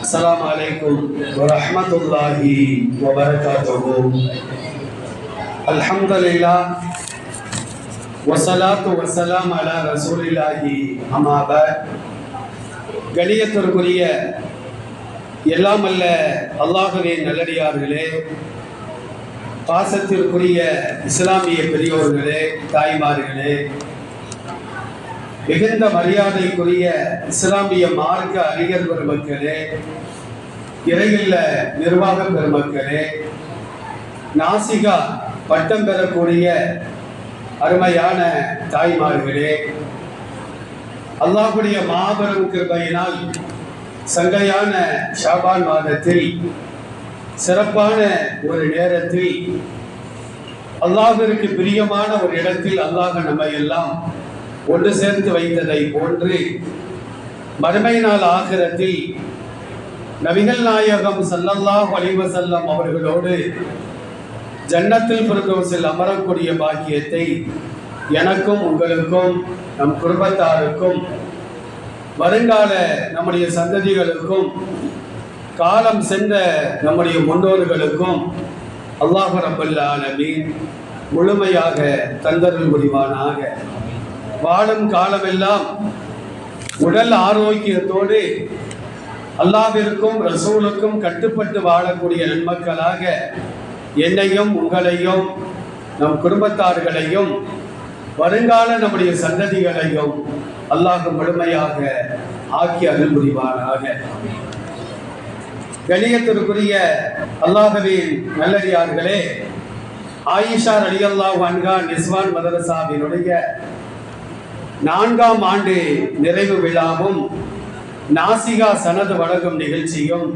السلام عليكم ورحمة الله وبركاته. الحمد لله والصلاة والسلام على رسول الله. أما بعد, கணியத்திற்குரிய எல்லாம் அல்ல அல்லாஹ்வின் நல்லடியார்களே, பாசத்திற்குரிய இஸ்லாமிய பெரியோர்களே, தாய்மார்களே, மிகுந்த மரியாதைக்குரிய இஸ்லாமிய மார்க்க அறிஞர் பெருமக்களே, இறையில்ல நிர்வாக பெருமக்களே, நாசிகா பட்டம் பெறக்கூடிய அருமையான தாய்மார்களே, அல்லாஹ்வுடைய மாபெரும் கிருபையினால் சங்கையான ஷாபான் மாதத்தில் சிறப்பான ஒரு நேரத்தில் அல்லாஹ்விற்கு பிரியமான ஒரு இடத்தில் அல்லாஹ் நம்மை எல்லாம் ஒன்று சேர்த்து வைத்ததை போன்று மறுமை நாள் ஆகிரத்தில் நபிகள் நாயகம் ஸல்லல்லாஹு அலைஹி வஸல்லம் அவர்களோடு ஜன்னத்துல் ஃபிர்தௌஸில் அமரக்கூடிய பாக்கியத்தை எனக்கும் உங்களுக்கும் நம் குடும்பத்தாருக்கும் வருங்கால நம்முடைய சந்ததிகளுக்கும் காலம் சென்ற நம்முடைய முன்னோர்களுக்கும் அல்லாஹ் ரப்பல் ஆலமீன் முழுமையாக தந்தருள் புரிவானாக. வாழும் காலமெல்லாம் உடல் ஆரோக்கியத்தோடு அல்லாஹ்விற்கும் ரசூலுக்கும் கட்டுப்பட்டு வாழக்கூடிய நன்மக்களாக என்னையும் உங்களையும் நம் குடும்பத்தார்களையும் வருங்கால நம்முடைய சந்ததிகளையும் அல்லாஹ் முழுமையாக ஆக்கி அருள் புரிவானாக. கணியத்திற்குரிய அல்லாஹ்வின் நல்லடியார்களே, ஆயிஷா ரலியல்லாஹு அன்ஹா நிஸ்வான் மதரசாவினுடைய 4ஆம் ஆண்டு நிறைவு விழாவும் நாசிகா சனது வழங்கும் நிகழ்ச்சியும்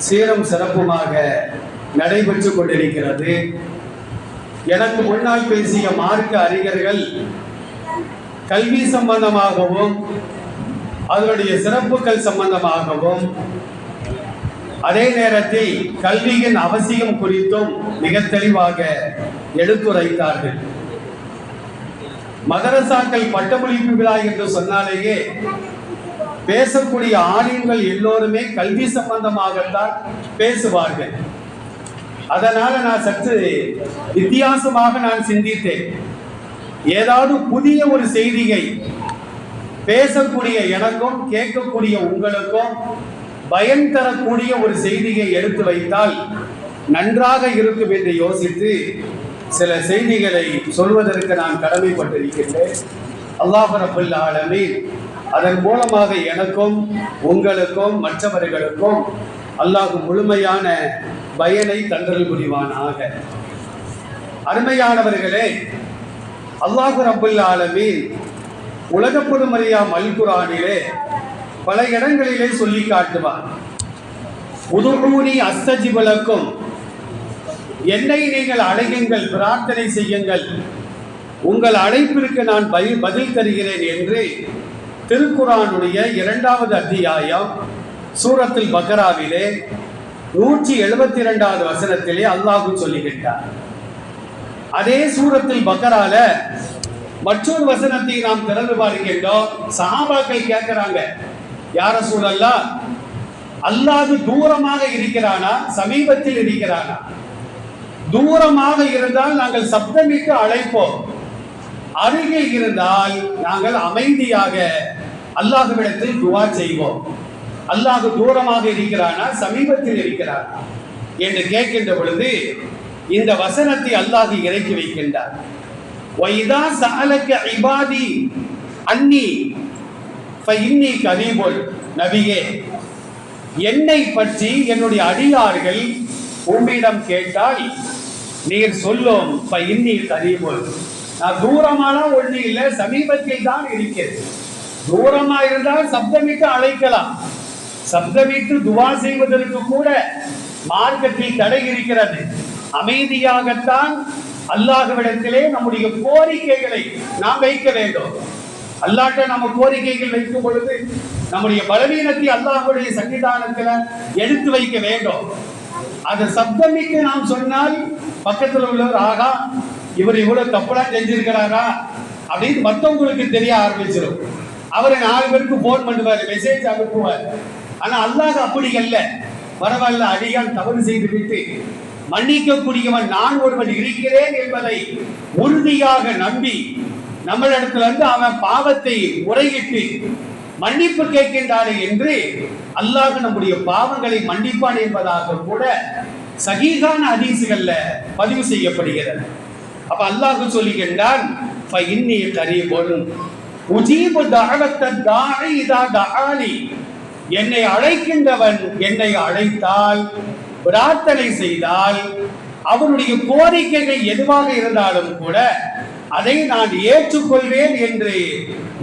சீரும் சிறப்புமாக நடைபெற்று கொண்டிருக்கிறது. எனக்கு முன்னால் பேசிய மார்க்க அறிஞர்கள் கல்வி சம்பந்தமாகவும் அதனுடைய சிறப்புகள் சம்பந்தமாகவும் அதே நேரத்தில் கல்வியின் அவசியம் குறித்தும் மிக தெளிவாக எடுத்துரைத்தார்கள். மதரசாக்கள் பட்டமளிப்பு விழா என்று சொன்னாலேயே பேசக்கூடிய ஆலிம்கள் எல்லோருமே கல்வி சம்பந்தமாகத்தான் பேசுவார்கள். அதனால நான் சற்று வித்தியாசமாக நான் சிந்தித்தேன். ஏதாவது புதிய ஒரு செய்தியை பேசக்கூடிய எனக்கும் கேட்கக்கூடிய உங்களுக்கும் பயன் தரக்கூடிய ஒரு செய்தியை எடுத்து வைத்தால் நன்றாக இருக்கும் என்று யோசித்து சில செய்திகளை சொல்வதற்கு நான் கடமைப்பட்டிருக்கின்றேன். அல்லாஹ் ரப்பல் ஆலமீன் அதன் மூலமாக எனக்கும் உங்களுக்கும் மற்றவர்களுக்கும் அல்லாஹ் முழுமையான பயனை தந்தருள் புரிவானாக. அருமையானவர்களே, அல்லாஹ் ரப்பல் ஆலமீன் உலக பொதுமறையாம் அல் குர்ஆனிலே பல இடங்களிலே சொல்லி காட்டுவார். உதுஊனி அஸ்தஜிப லக்கும், என்னை நீங்கள் அழையுங்கள், பிரார்த்தனை செய்யுங்கள், உங்கள் அழைப்பிற்கு நான் பதில் தருகிறேன் என்று திருக்குர்ஆனுடைய 2வது அத்தியாயம் சூரத்துல் பக்ராவிலே 172வது வசனத்திலே அல்லாஹ் சொல்லுகின்றார். அதே சூரத்துல் பக்ரால மற்றொரு வசனத்தை நாம் திறந்து பார்க்கின்றோம். சஹாபாக்கள் கேட்கிறாங்க, யா ரசூலல்லாஹ், அல்லாஹ் தூரமாக இருக்கிறானா சமீபத்தில் இருக்கிறானா? தூரமாக இருந்தால் நாங்கள் சப்தமிட்டு அழைப்போம், அருகில் இருந்தால் நாங்கள் அமைதியாக அல்லாஹ்விடத்தில் துஆ செய்வோம். அல்லாஹ் தூரமாக இருக்கிறானா சமீபத்தில் இருக்கிறானா என்று கேட்கின்ற பொழுது இந்த வசனத்தை அல்லாஹ் இறக்கி வைக்கின்றார். وَإِذَا سَأَلَكَ عِبَادِي أَنِّي فَإِنِّي قَرِيبٌ, நபியே, என்னை பற்றி என்னுடைய அடியார்கள் உம்மிடம் கேட்டால் நீர் சொல்லும் فَإِنِّي قَرِيبٌ, நான் தூரமான ஒண்ணு இல்லை, சமீபத்தில் தான் இருக்கிறேன். தூரமா இருந்தால் சப்தமிட்டு அழைக்கலாம், சப்தமிட்டு துவா செய்வதற்கு கூட மார்க்கத்தில் தடை இருக்கிறது. அமைதியாகத்தான் அல்லாஹ்விடத்திலே நம்முடைய கோரிக்கைகளை நாம் வைக்க வேண்டும். அல்லாஹ்ட்ட நம்ம கோரிக்கைகள் வைக்கும் பொழுது நம்முடைய பலவீனத்தை அல்லாஹ்வுடைய சன்னிதானத்தில் எடுத்து வைக்க வேண்டும். அதை சப்தமிட்டு நாம் சொன்னால் பக்கத்தில் உள்ளவர், ஆகா இவர் இவ்வளவு தப்பெல்லாம் செஞ்சிருக்கிறாரா அப்படின்னு மற்றவங்களுக்கு தெரிய ஆரம்பிச்சிடும். அவரை 4 பேருக்கு போன் பண்ணுவார், மெசேஜ் அனுப்புவார். ஆனா அல்லாஹ் அப்படி அல்ல. பரவாயில்ல, அடியான் தவறு செய்து விட்டு மன்னிக்கக்கூடியவன் நான் ஒருவன் இருக்கிறேன் என்பதை உறுதியாக நம்பி நம்மளிடத்துல இருந்து அவன் பாவத்தை முறையிட்டு மன்னிப்பு கேட்கின்றானே என்று அல்லாஹ் நம்முடைய பாவங்களை மன்னிப்பான் என்பதாக கூட சஹீஹான ஹதீஸ்கள்ல பதிவு செய்யப்படுகிறது. அப்ப அல்லாஹ் சொல்லுகின்றான், ஃபஇன்னி கரீபுன் உஜீபு தஅவத்தத் தாஇ இதா தஆனி, என்னை அழைக்கின்றவன் என்னை அழைத்தால், பிரார்த்தனை செய்தால், அவனுடைய கோரிக்கைகள் எதுவாக இருந்தாலும் கூட அதை நான் ஏற்றுக்கொள்வேன் என்று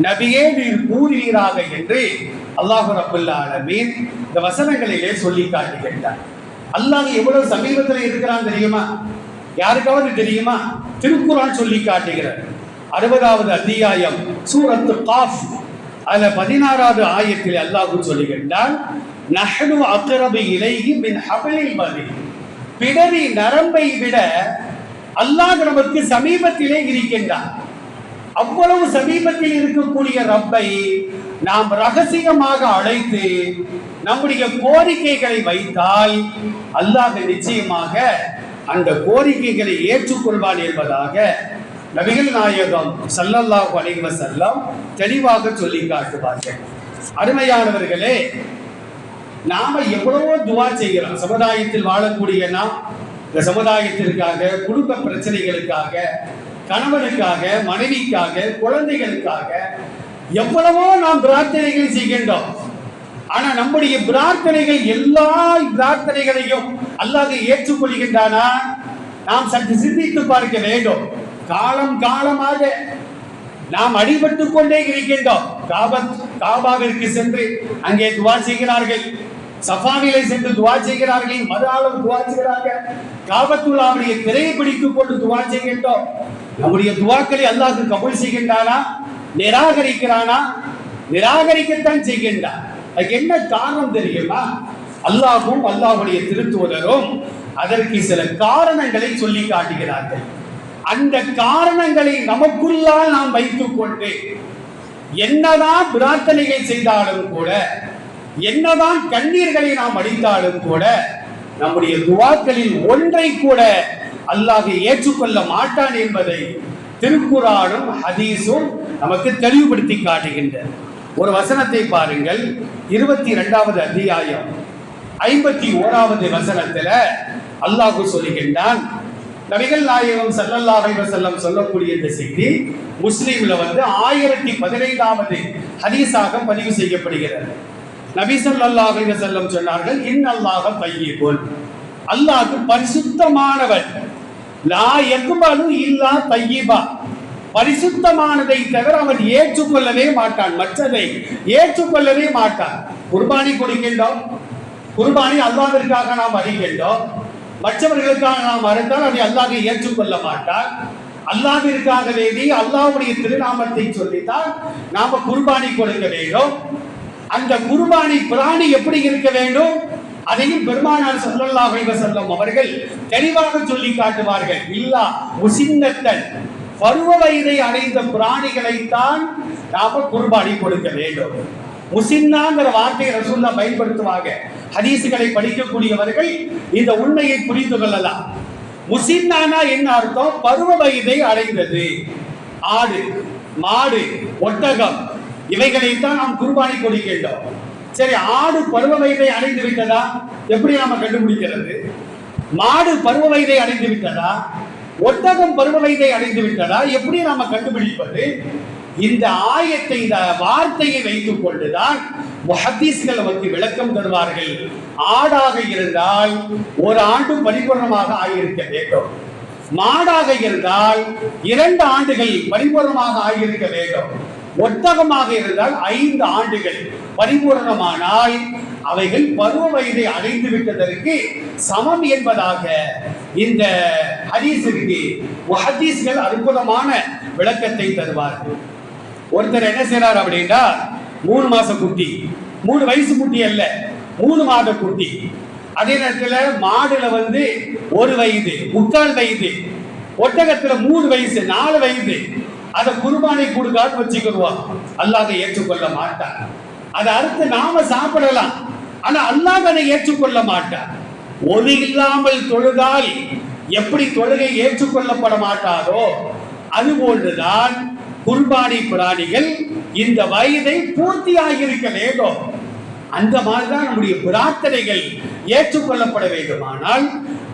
நபியே நீர் கூறுவீராக என்று அல்லாஹ் ரப்பல் ஆலமீன் இந்த வசனங்களிலே சொல்லி காட்டுகின்றார். அல்லாஹ் எவ்வளவு சமீபத்தில் இருக்கிறான் தெரியுமா? யாருக்காவது தெரியுமா? திருக்குர்ஆன் சொல்லி காட்டுகிறார். 60வது அத்தியாயம் சூரத்து காஃப், அதுல 16வது ஆயத்தில் அல்லாஹ் சொல்லுகின்றான், நஹ்னு அக்ரபு இலைஹி மின் ஹப்லில் வதீன், பிடரி நரம்பை விட அல்லாஹ் நமக்கு சமீபத்திலே இருக்கின்றான். அவ்வளவு சமீபத்தில் இருக்கக்கூடிய ரப்பை நாம் ரகசியமாக அழைத்து நம்முடைய கோரிக்கைகளை வைத்தால் அல்லாஹ் நிச்சயமாக அந்த கோரிக்கைகளை ஏற்றுக்கொள்வான் என்பதாக நபிகள் நாயகம் ஸல்லல்லாஹு அலைஹி வஸல்லம் தெளிவாக சொல்லி காட்டுவார்கள். அருமையானவர்களே, நாம எவ்வளவோ துஆ செய்கிறோம். சமுதாயத்தில் வாழக்கூடிய நாம் இந்த சமுதாயத்திற்காக, குடும்ப பிரச்சனைகளுக்காக, கணவனுக்காக, மனைவிக்காக, குழந்தைகளுக்காக எவ்வளவோ நாம் பிரார்த்தனைகள் செய்கின்றோம். ஆனா நம்முடைய பிரார்த்தனைகள், எல்லா பிரார்த்தனைகளையும் அல்லாஹ் ஏற்றுக்கொள்கின்றானா? நாம் சற்று சிந்தித்து பார்க்க வேண்டும். காலம் காலமாக நாம் அடிபட்டு கொண்டே இருக்கின்றோம். காபாவிற்கு சென்று அங்கே துவா செய்கிறார்கள், சஃபாவிலே சென்று துவா செய்கிறார்கள், மறுஆளும் துவா செய்கிறார்கள், காபத்துல்லாவுடைய திரையை பிடித்துக் கொண்டு துவா செய்கின்றோம். நம்முடைய துவாக்களை அல்லாஹ் கபூல் செய்கின்றானா? நிராகரிக்கிறானா? நிராகரிக்கத்தான் செய்கின்றான். அதுக்கு என்ன காரணம் தெரியுமா? அல்லாஹும் அல்லாஹுடைய திருத்தூதரும் அதற்கு சில காரணங்களை சொல்லி காட்டுகிறார்கள். அந்த காரணங்களை நமக்குள்ளால் நாம் வைத்துக் கொண்டு என்னதான் பிரார்த்தனைகள் செய்தாலும் கூட, என்னதான் கண்ணீர்களை நாம் அடித்தாலும் கூட, நம்முடைய துவாக்களில் ஒன்றை கூட அல்லாஹ் ஏற்றுக்கொள்ள மாட்டான் என்பதை திருக்குர்ஆனும் ஹதீஸும் நமக்கு தெளிவுபடுத்தி காட்டுகின்றன. ஒரு வசனத்தை பாருங்கள். 22வது அத்தியாயம் 51வது வசனத்துல அல்லாஹ் சொல்லுகின்றான், நபிகள் நாயகம் ஸல்லல்லாஹு அலைஹி வஸல்லம் சொல்லக்கூடிய இந்த செய்தி முஸ்லிம்ல 1015வது ஹதீஸாக பதிவு செய்யப்படுகிறது. நபி ஸல்லல்லாஹு அலைஹி வஸல்லம் சொன்னார்கள், இன்னல்லாஹ தய்யிபுன், அல்லாஹ் பரிசுத்தமானவன், லா யக்பலு இல்லா தய்யிபா, பரிசுத்தமானதை தவிர அவன் ஏற்றுக்கொள்ளவே மாட்டான், மற்றதை ஏற்றுக்கொள்ளவே மாட்டான். குர்பானி கொடுக்கின்றோம், குர்பானி அல்லாஹ்விற்காக நாம் அறுக்கின்றோம், மற்றவர்களுக்காக நாம் அறுத்தால் அதை அல்லாஹ் ஏற்றுக்கொள்ள மாட்டான். அல்லாஹ்விற்காக வேண்டி அல்லாஹ்வுடைய திருநாமத்தை சொல்லித்தான் நாம குர்பானி கொடுக்க வேண்டும். அந்த குர்பானி பிராணி எப்படி இருக்க வேண்டும் அதையும் பெருமானார் ஸல்லல்லாஹு அலைஹி வஸல்லம் அவர்கள் தெளிவாக சொல்லி காட்டுவார்கள். இல்லா முசின்னத்தன், பருவ வயதை அடைந்த பிராணிகளைத்தான் நாம குர்பானி கொடுக்க வேண்டும். முசின்னாங்கிற வார்த்தையை ரசூலுல்லாஹ் பயன்படுத்துவாங்க. ஹதீஸ்களை படிக்கக்கூடியவர்கள் இந்த உண்மையை புரிந்து கொள்ளலாம். முசின்னானா என்ன அர்த்தம்? பருவ வயதை அடைந்தது. ஆடு, மாடு, ஒட்டகம் இவைகளைத்தான் நாம் குர்பானி கொடுக்கின்றோம். சரி, ஆடு பருவ வயதை அடைந்து விட்டதா? எப்படி நாம கண்டுபிடிக்கிறது? மாடு பருவ வயதை அடைந்து விட்டதா? ஒட்டகம் பருவ வயதை அடைந்து விட்டதா? எப்படி நாம கண்டுபிடிப்பது? இந்த ஆயத்தை, இந்த வார்த்தையை வைத்துக் கொண்டுதான் முஹத்தீஸ்கள் நமக்கு விளக்கம் தருவார்கள். ஆடாக இருந்தால் ஒரு ஆண்டு பரிபூர்ணமாக ஆகியிருக்க வேண்டும், மாடாக இருந்தால் 2 ஆண்டுகள் பரிபூர்ணமாக ஆகியிருக்க வேண்டும், ஒட்டகமாக இருந்தால் 5 ஆண்டுகள் பரிபூர்ணமானால் அவைகள் பருவ வயதை அடைந்து விட்டதற்கு சமம் என்பதாக இந்த ஹதீஸிற்கு முஹத்தீஸ்கள் அற்புதமான விளக்கத்தை தருவார்கள். ஒருத்தர் என்ன செய்றார் அப்படின்னா, 3 மாச குட்டி, 3 வயசு குட்டி அல்ல, 3 மாத குட்டி. அதே நேரத்தில் மாடுல 1 வயது, 3/4 வயது, ஒட்டகத்துல 3 வயசு, 4 வயது, அதை குர்பானை கொடுக்காது வச்சுக்கிடுவோம். அல்லாஹ் ஏற்றுக்கொள்ள மாட்டான். அதை அறுத்து நாம சாப்பிடலாம், ஆனா அல்லாஹ் அதை ஏற்றுக்கொள்ள மாட்டார். ஒலி இல்லாமல் தொழுதால் எப்படி தொழுகை ஏற்றுக்கொள்ளப்பட மாட்டாதோ அதுபோன்றுதான் குர்பானி பிராணிகள் இந்த வயதை பூர்த்தியாகி இருக்க வேண்டும். அந்த மாதிரிதான் நம்முடைய பிரார்த்தனைகள் ஏற்றுக்கொள்ளப்பட வேண்டுமானால்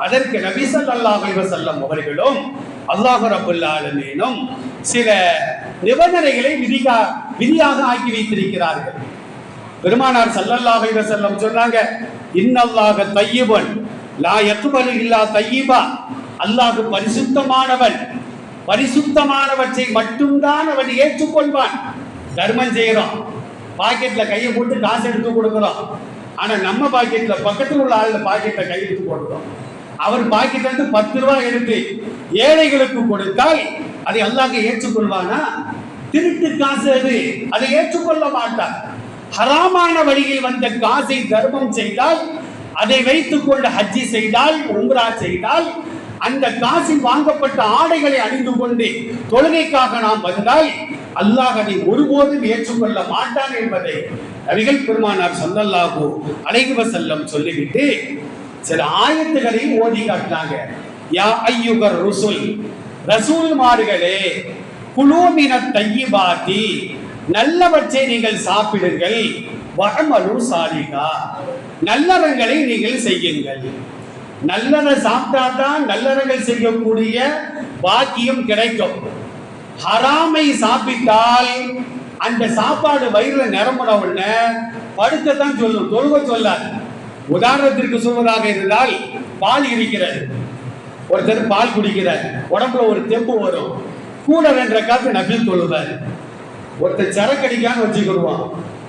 அதற்கு நபி ஸல்லல்லாஹு அலைஹி வஸல்லம் அவர்களும் அல்லாஹ் ரப்பல் ஆலமீனும் சில நிபந்தனைகளை விதியாக ஆக்கி வைத்திருக்கிறார்கள். பெருமானார் ஸல்லல்லாஹு அலைஹி வஸல்லம் சொன்னாங்க, இன்னல்லாஹ தய்யிபுன் லா யக்பலு இல்லா தய்யிபா. அல்லாஹ் பரிசுத்தமானவன், பரிசுத்தமானவற்றை மட்டும்தான் அவன் ஏற்றுக்கொள்வான். தர்மம் செய்யறோம், பாக்கெட்ல கையை போட்டு காசு எடுத்து கொடுக்கிறோம். ஆனா நம்ம பாக்கெட்ல பக்கத்தில் உள்ள ஆளுல பாக்கெட்ல கை எடுத்து போடுறோம். அவர் பாக்கெட்ல இருந்து 10 ரூபாய் எடுத்து ஏழைகளுக்கு கொடுத்தால் அதை அல்லாஹ் ஏற்றுக்கொள்வானா? திருட்டு காசு அது, அதை ஏற்றுக்கொள்ள மாட்டார். ஹராமான வழியில் வந்த காசை தர்மம் செய்தால், அதை வைத்துக் கொண்டு ஹஜ்ஜி செய்தால், உம்ரா செய்தால், அந்த காசில் வாங்கப்பட்ட ஆடைகளை அணிந்து கொண்டு தொழுகைக்காக நாம் வந்தால் அல்லாஹ் அதை ஒருபோதும் ஏற்றுக்கொள்ள மாட்டான் என்பதை நபிகள் பெருமானார் ஸல்லல்லாஹு அலைஹி வஸல்லம் சொல்லிவிட்டு சில ஆயத்துகளையும் ஓதி காட்டினாங்க. யா அய்யுகர் ருசுல், ரசூல்மார்களே, குலூ மினத் தய்யிபாத்தி, நல்லவற்றை நீங்கள் சாப்பிடுங்கள், வஅமலு சாலிஹா, நல்லறங்களை நீங்கள் செய்யுங்கள். நல்லதை சாப்பிட்டாதான் நல்லறங்கள் செய்யக்கூடிய பாக்கியம் கிடைக்கும். ஹராமை சாப்பிட்டால் அந்த சாப்பாடு வயிறுல நிரம்பின உடனே படுக்கத்தான் சொல்லும், தொழுக சொல்லாது. உதாரணத்திற்கு சொல்வதாக இருந்தால், பால் இருக்கிறது, ஒருத்தர் பால் குடிக்கிறார், உடம்புல ஒரு தெம்பு வரும், கூட 2 ரக்காத்து நபில் தொழுவார். ஒருத்தர் சரக்கடிக்கான்னு வச்சுக்கிடுவான்,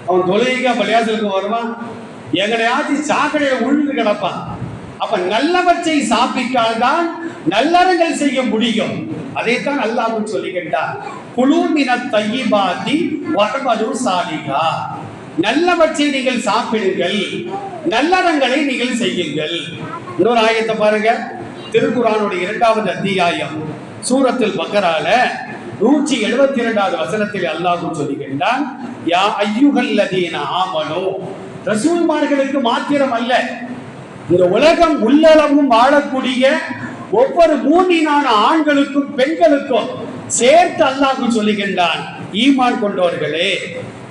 அவன் தொழுகைக்கா பள்ளியாசலுக்கு வருவான், எங்கனையாச்சும் சாக்கடையில உழுந்து கிடப்பான். அப்ப நல்லவற்றை சாப்பிட்டால்தான் நல்லறங்கள் செய்ய முடியும். அதைத்தான் அல்லாஹ் சொல்லுகின்றார், குலூ மினத் தய்யிபாத்தி வஅமலு சாலிஹா, நல்லவற்றை நீங்கள் சாப்பிடுங்கள், நல்லறங்களை நீங்கள் செய்யுங்கள். இன்னொரு ஆயத்தை பாருங்க, திருக்குர்ஆனுடைய 2வது அத்தியாயம் சூரத்துல் பக்கரால 172வது வசனத்தில் அல்லாஹ் சொல்லுகின்றான், யா அய்யுஹல்லதீன ஆமனு, ரசூல்மார்களுக்கு மாத்திரம் அல்ல, இந்த உலகம் உள்ளளவும் வாழக்கூடிய ஒவ்வொரு மூமினான ஆண்களுக்கும் பெண்களுக்கும் சேர்த்து அல்லாஹ் சொல்லுகின்றான், ஈமான் கொண்டவர்களே,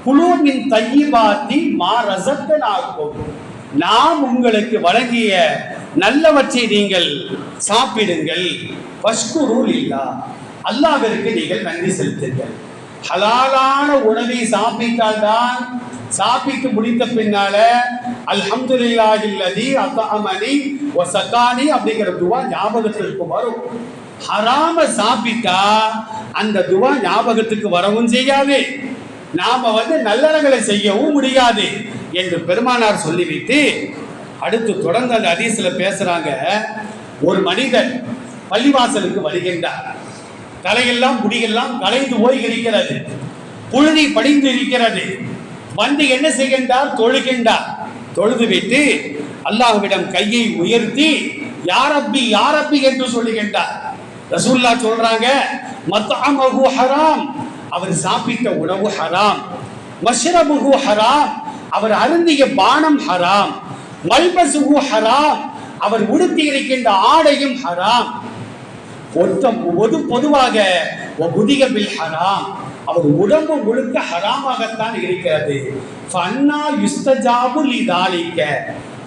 குலூ மின் தய்யிபாத்தி மா ரஸக்னாக்கும், நாம் உங்களுக்கு வழங்கிய நல்லவற்றை நீங்கள் சாப்பிடுங்கள், வஷ்குரு லில்லாஹ், அல்லாஹ்விற்கு நீங்கள் நன்றி செலுத்துங்கள். ஹலாலான உணவை சாப்பிட்டால்தான், சாப்பிட்டு முடித்த பின்னால அல்ஹம்துலில்லாஹில்லதி அத்அமனி வ ஸகானி அப்படிங்கிற துவா ஞாபகத்திற்கு வரும். ஹராம சாப்பிட்டா அந்த துவா ஞாபகத்துக்கு வரவும் செய்யாது, நாம நல்லறங்களை செய்யவும் முடியாது என்று பெருமானார் சொல்லிவிட்டு அடுத்து தொடர்ந்து அந்த ஹதீஸ்ல பேசுறாங்க. ஒரு மனிதன் பள்ளிவாசலுக்கு வருகின்றார், தலையெல்லாம் முடியெல்லாம் கலைந்து போய் இருக்கிறது, புழுதி படிந்து இருக்கிறது. வந்து என்ன செய்கின்றார்? தொழுகின்றார். தொழுது விட்டு அல்லாஹ்விடம் கையை உயர்த்தி யா ரப்பி யா ரப்பி என்று சொல்லுகின்றார். ரசூலுல்லாஹ் சொல்றாங்க, மத்அமஹு ஹராம், அவர் சாப்பிட்ட உணவு ஹராம், மஷ்ரபுஹு ஹராம், அவர் அருந்திய பானம் ஹராம், மல்பசுஹு ஹராம், அவர் உடுத்தி இருக்கின்ற ஆடையும் ஹராம். பொதுவாக உதிகபில் ஹராம், அவர் உடம்பு முழுக்க ஹராமாகத்தான் இருக்கிறது. ஃபன்னா யுஸ்தஜாபு லிதாலிக,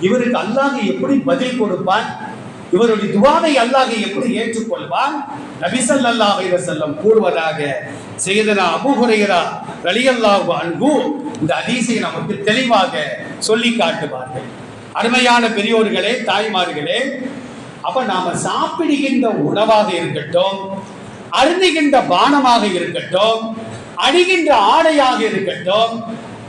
இவருக்கு அல்லாஹ் எப்படி பதில் கொடுப்பான்? இவருடைய துஆவை அல்லாஹ் எப்படி ஏற்றுக்கொள்வான்? நபி ஸல்லல்லாஹு அலைஹி வஸல்லம் கூறுவதாக சையதனா அபூ ஹுரைரா ரலியல்லாஹு அன்ஹு இந்த ஹதீஸை நமக்கு தெளிவாக சொல்லி காட்டுவார்கள். அருமையான பெரியோர்களே, தாய்மார்களே, அப்ப நாம சாப்பிடுகின்ற உணவாக இருக்கட்டும், அருந்துகின்ற பானமாக இருக்கட்டும், அணிகின்ற ஆடையாக இருக்கட்டும்,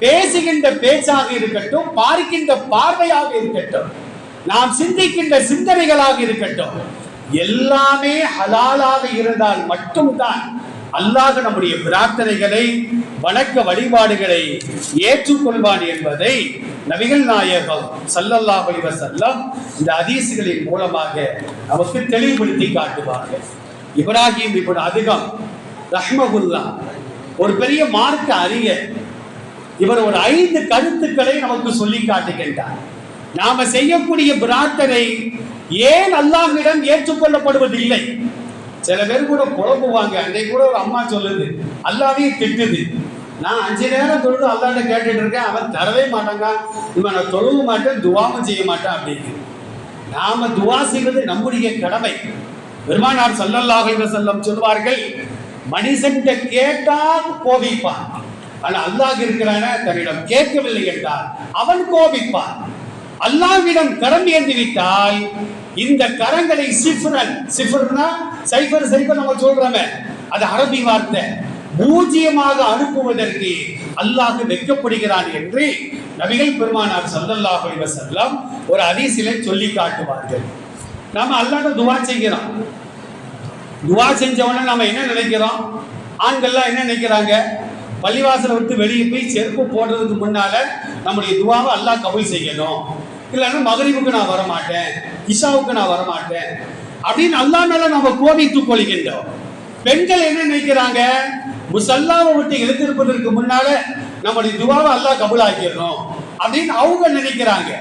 பேசுகின்ற பேச்சாக இருக்கட்டும், பார்க்கின்ற பார்வையாக இருக்கட்டும், நாம் சிந்திக்கின்ற சிந்தனைகளாக இருக்கட்டும், எல்லாமே ஹலாலாக இருந்தால் மட்டும்தான் அல்லாஹ் நம்முடைய பிரார்த்தனைகளை, வணக்க வழிபாடுகளை ஏற்றுக்கொள்வான் என்பதை நபிகள் நாயகம் ஸல்லல்லாஹு அலைஹி வஸல்லம் இந்த ஹதீஸ்களின் மூலமாக நமக்கு தெளிவுபடுத்தி காட்டுவார்கள். இப்ராஹிம் இப்னு அதுகம் ரஹ்மஹுல்லாஹ் ஒரு பெரிய மார்க்க அறிஞர். இவர் ஒரு 5 கருத்துக்களை நமக்கு சொல்லி காட்டுகின்றார். நாம செய்யக்கூடிய பிரார்த்தனை ஏன் அல்லாஹ்விடம் ஏற்றுக்கொள்ளப்படுவதில்லை? சில பேர் கூட குழம்புவாங்க. அன்றைக்கு கூட ஒரு அம்மா சொல்லுது, அல்லாஹ்வையும் திட்டுது. நான் 5 நேரம் தொழுது அல்லாஹ்ட்ட கேட்டுட்டு இருக்கேன், அவன் தரவே மாட்டாங்க, இவன் நான் தொழுவ மாட்டேன், துவாவும் செய்ய மாட்டேன் அப்படின்னு. நாம துவா செய்வது நம்முடைய கடமை. பெருமானார் ஸல்லல்லாஹு அலைஹி வஸல்லம் சொல்வார்கள், மனுஷன் கேட்டால் கோபிப்பான், ஆனால் அல்லாஹ் இருக்கிறான தன்னிடம் கேட்கவில்லை என்றால் அவன் கோபிப்பான். அல்லாஹ்விடம் கரம் ஏந்தி விட்டால் இந்த கரங்களை சிஃபர்னா சைஃபர் நம்ம சொல்றோமே, அது அரபி வார்த்தை, பூஜ்ஜியமாக அனுப்புவதற்கு அல்லாஹ் வெட்கப்படுகிறான் என்று நபிகள் பெருமானார் ஸல்லல்லாஹு அலைஹி வஸல்லம் ஒரு ஹதீஸிலே சொல்லி காட்டுவார்கள். நாம அல்லாஹ்ட்ட துஆ செய்கிறோம். துஆ செஞ்சவன நாம என்ன நினைக்கிறோம்? ஆண்கள்லாம் என்ன நினைக்கிறாங்க? பள்ளிவாசலை விட்டு வெளியே போய் செருப்பு போடுறதுக்கு முன்னால நம்முடைய துஆவை அல்லாஹ் கபூல் செய்யணும், இல்லைன்னா மகரிபுக்கு நான் வரமாட்டேன், இஷாவுக்கு நான் வரமாட்டேன் அப்படின்னு அல்லாஹ் மேல நம்ம கோபித்துக் கொள்கின்றோம். பெண்கள் என்ன நினைக்கிறாங்க? முசல்லாவை விட்டு எழுந்திருப்பதற்கு முன்னால நம்முடைய துஆவை அல்லாஹ் கபூல் ஆக்கிடணும் அப்படின்னு அவங்க நினைக்கிறாங்க.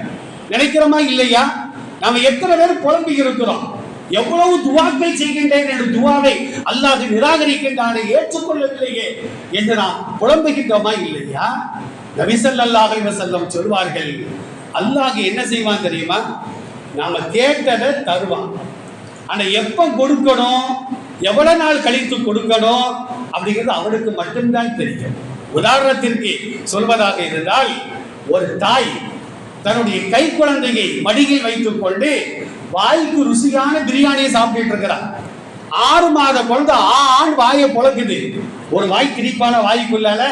நினைக்கிறோமா இல்லையா? நம்ம எத்தனை பேர் புலம்பி இருக்கிறோம், எவ்வளவு துவாக்கள் செய்கின்றேன் என்று துவாவை அல்லாஹ் நிராகரிக்கின்றானே, ஏற்றுக்கொள்ளவில்லையே என்று நாம் புலம்புகின்றோமா இல்லையா? நபி ஸல்லல்லாஹு அலைஹி வஸல்லம் சொல்வார்கள், அல்லாஹ் என்ன செய்வான் தெரியுமா? நாம கேட்டதை தருவான். ஆனா எப்ப கொடுக்கணும், எவ்வளவு நாள் கழித்து கொடுக்கணும் அப்படிங்கிறது அவனுக்கு மட்டும்தான் தெரியும். உதாரணத்திற்கு சொல்வதாக இருந்தால், ஒரு தாய் தன்னுடைய கை குழந்தையை மடியில் வைத்துக் கொண்டு வாய்க்கு ருசியான பிரியாணியை சாப்பிட்டு இருக்கிறார். 6 மாத குழந்தை ஆண் வாயை பொழக்குது. ஒரு வாய் திரிப்பான வாய்க்குள்ளால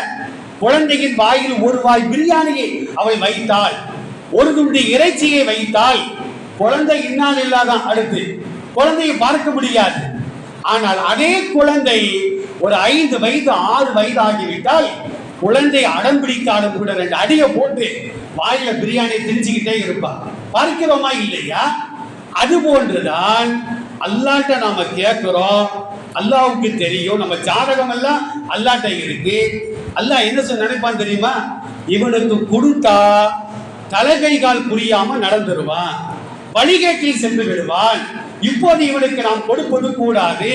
குழந்தையின் வாயில் ஒரு வாய் பிரியாணியை அவள் வைத்தாள், ஒரு துண்டு இறைச்சியை வைத்தால் குழந்தை இன்னால் இல்லாதான் அடுத்து குழந்தையை பார்க்க முடியாது. ஆனால் அதே குழந்தை ஒரு 5 வயது 6 வயது ஆகிவிட்டால் குழந்தை அடம் பிடித்தாலும் கூட 2 அடியை போட்டு வாயில பிரியாணி திரிச்சுக்கிட்டே இருப்பான். பார்க்கிறோமா இல்லையா? அது போன்றுதான் அல்லாஹ்ட்ட நாம கேட்கிறோம். அல்லாஹ்வுக்கு தெரியும் நம்ம ஜாதகம் எல்லாம் அல்லாஹ்ட்ட இருக்கு. அல்லாஹ் என்ன நினைப்பான் தெரியுமா? இவனுக்கு கொடுத்தா தலைகை கால் புரியாம நடந்துருவான், வழிகேட்டில் சென்று விடுவான், இப்போது இவனுக்கு நாம் கொடுப்பது கூடாது,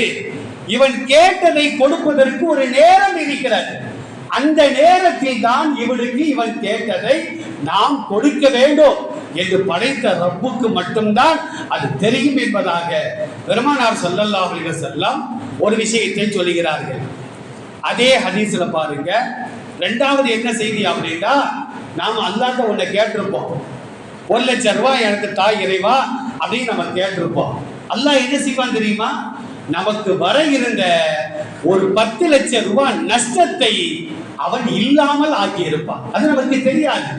இவன் கேட்டதை கொடுப்பதற்கு ஒரு நேரம் இருக்கிறது, அந்த நேரத்தில் தான் இவனுக்கு இவன் கேட்டதை நாம் கொடுக்க வேண்டும் என்று படைத்த ரப்புக்கு மட்டும்தான் அது தெரியும் என்பதாக பெருமானார் ஸல்லல்லாஹு அலைஹி வஸல்லம் ஒரு விஷயத்தை சொல்லுகிறார்கள். அதே ஹதீஸ்ல பாருங்க, 2வது என்ன செய்தி அப்படின்னா, நாம அல்லாஹ்ட்ட ஒன்றை கேட்டிருப்போம், 1 லட்சம் ரூபாய் எனக்கு தாய் இறைவா அப்படின்னு நம்ம கேட்டிருப்போம். அல்லாஹ் என்ன செய்வான் தெரியுமா? நமக்கு வர இருந்த ஒரு 10 லட்சம் ரூபாய் நஷ்டத்தை அவன் இல்லாமல் ஆக்கி இருப்பான். அது நமக்கு தெரியாது.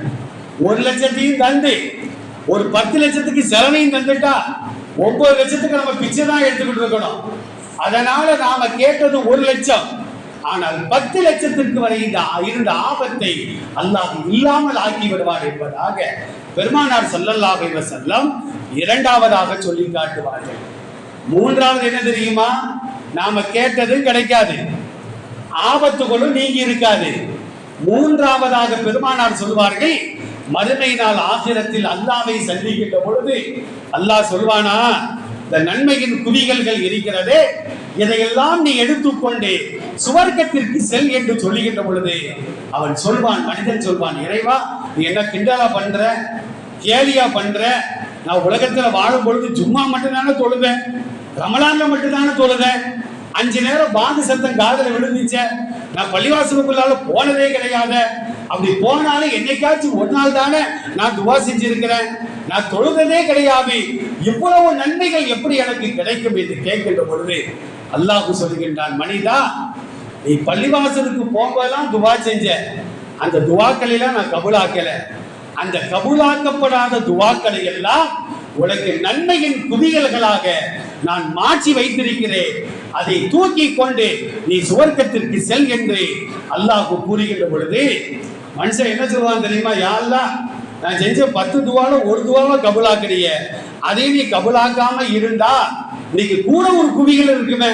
1 லட்சத்தையும் தந்து ஒரு 10 லட்சத்துக்கு செலவையும் தந்துட்டா 9 லட்சத்துக்கு நம்ம பிச்சை தான் எடுத்துக்கிட்டு இருக்கணும். அதனால நாம கேட்டது 1 லட்சம், ஆனால் 10 லட்சத்திற்கு வரை இருந்த ஆபத்தை அல்லாஹ் இல்லாமல் ஆக்கி விடுவார் என்பதாக பெருமானார் ஸல்லல்லாஹு அலைஹி வஸல்லம் 2வதாக சொல்லி காட்டுவார்கள். 3வது என்ன தெரியுமா? நாம கேட்டது கிடைக்காது, ஆபத்துகளும் நீங்கி இருக்காது. 3வதாக பெருமானார் சொல்வார்கள், மறுமை நாள் ஆகிரத்தில் அல்லாஹ்வை சந்திக்கின்ற பொழுது அல்லாஹ் சொல்வானா, இந்த நன்மையின் குவிகள்கள் இருக்கிறதே, இதையெல்லாம் நீ எடுத்துக்கொண்டு சுவர்க்கத்திற்கு செல் என்று சொல்லுகின்ற பொழுது அவன் சொல்வான், மனிதன் சொல்வான், இறைவா நீ என்ன கிண்டலா பண்ற, கேலியா பண்ற, நான் உலகத்துல வாழும் பொழுது ஜும்மா மட்டும்தானே தொழுவேன், ரமலான்ல மட்டும்தானே தொழுவேன், 5 நேரம் பாங்கு சத்தம் காதல விழுந்துச்ச, நான் பள்ளிவாசலுக்குள்ளால போனதே கிடையாது, அப்படி போனாலும் என்னைக்காச்சும் ஒரு நாள் தானே நான் துவா செஞ்சிருக்கிறேன், நான் தொழுதே கிடையாது, இவ்வளவு நன்மைகள் எப்படி எனக்கு கிடைக்கும் என்று கேட்கின்ற பொழுது அல்லாஹ் சொல்கின்றான், மனிதா நீ பள்ளிவாசலுக்கு போகும்போதெல்லாம் துவா செஞ்ச, அந்த துவாக்களெல்லாம் நான் கபூலாக்கல, அந்த கபூலாக்கப்படாத துவாக்களை எல்லாம் உனக்கு நன்மையின் குவியல்களாக நான் மாற்றி வைத்திருக்கிறேன், அதை தூக்கி கொண்டு நீ சுவர்க்கத்திற்கு செல் என்று அல்லாஹ் கூறுகின்ற பொழுது மனுஷன் என்ன சொல்லுவான் தெரியுமா? யா அல்லாஹ், நான் செஞ்ச 10 துவால ஒரு துவாவை கபூலாக்கிறிய, அதை நீ கபூலாக்காம இருந்தா இன்னைக்கு கூட ஒரு குவிகள் இருக்குமே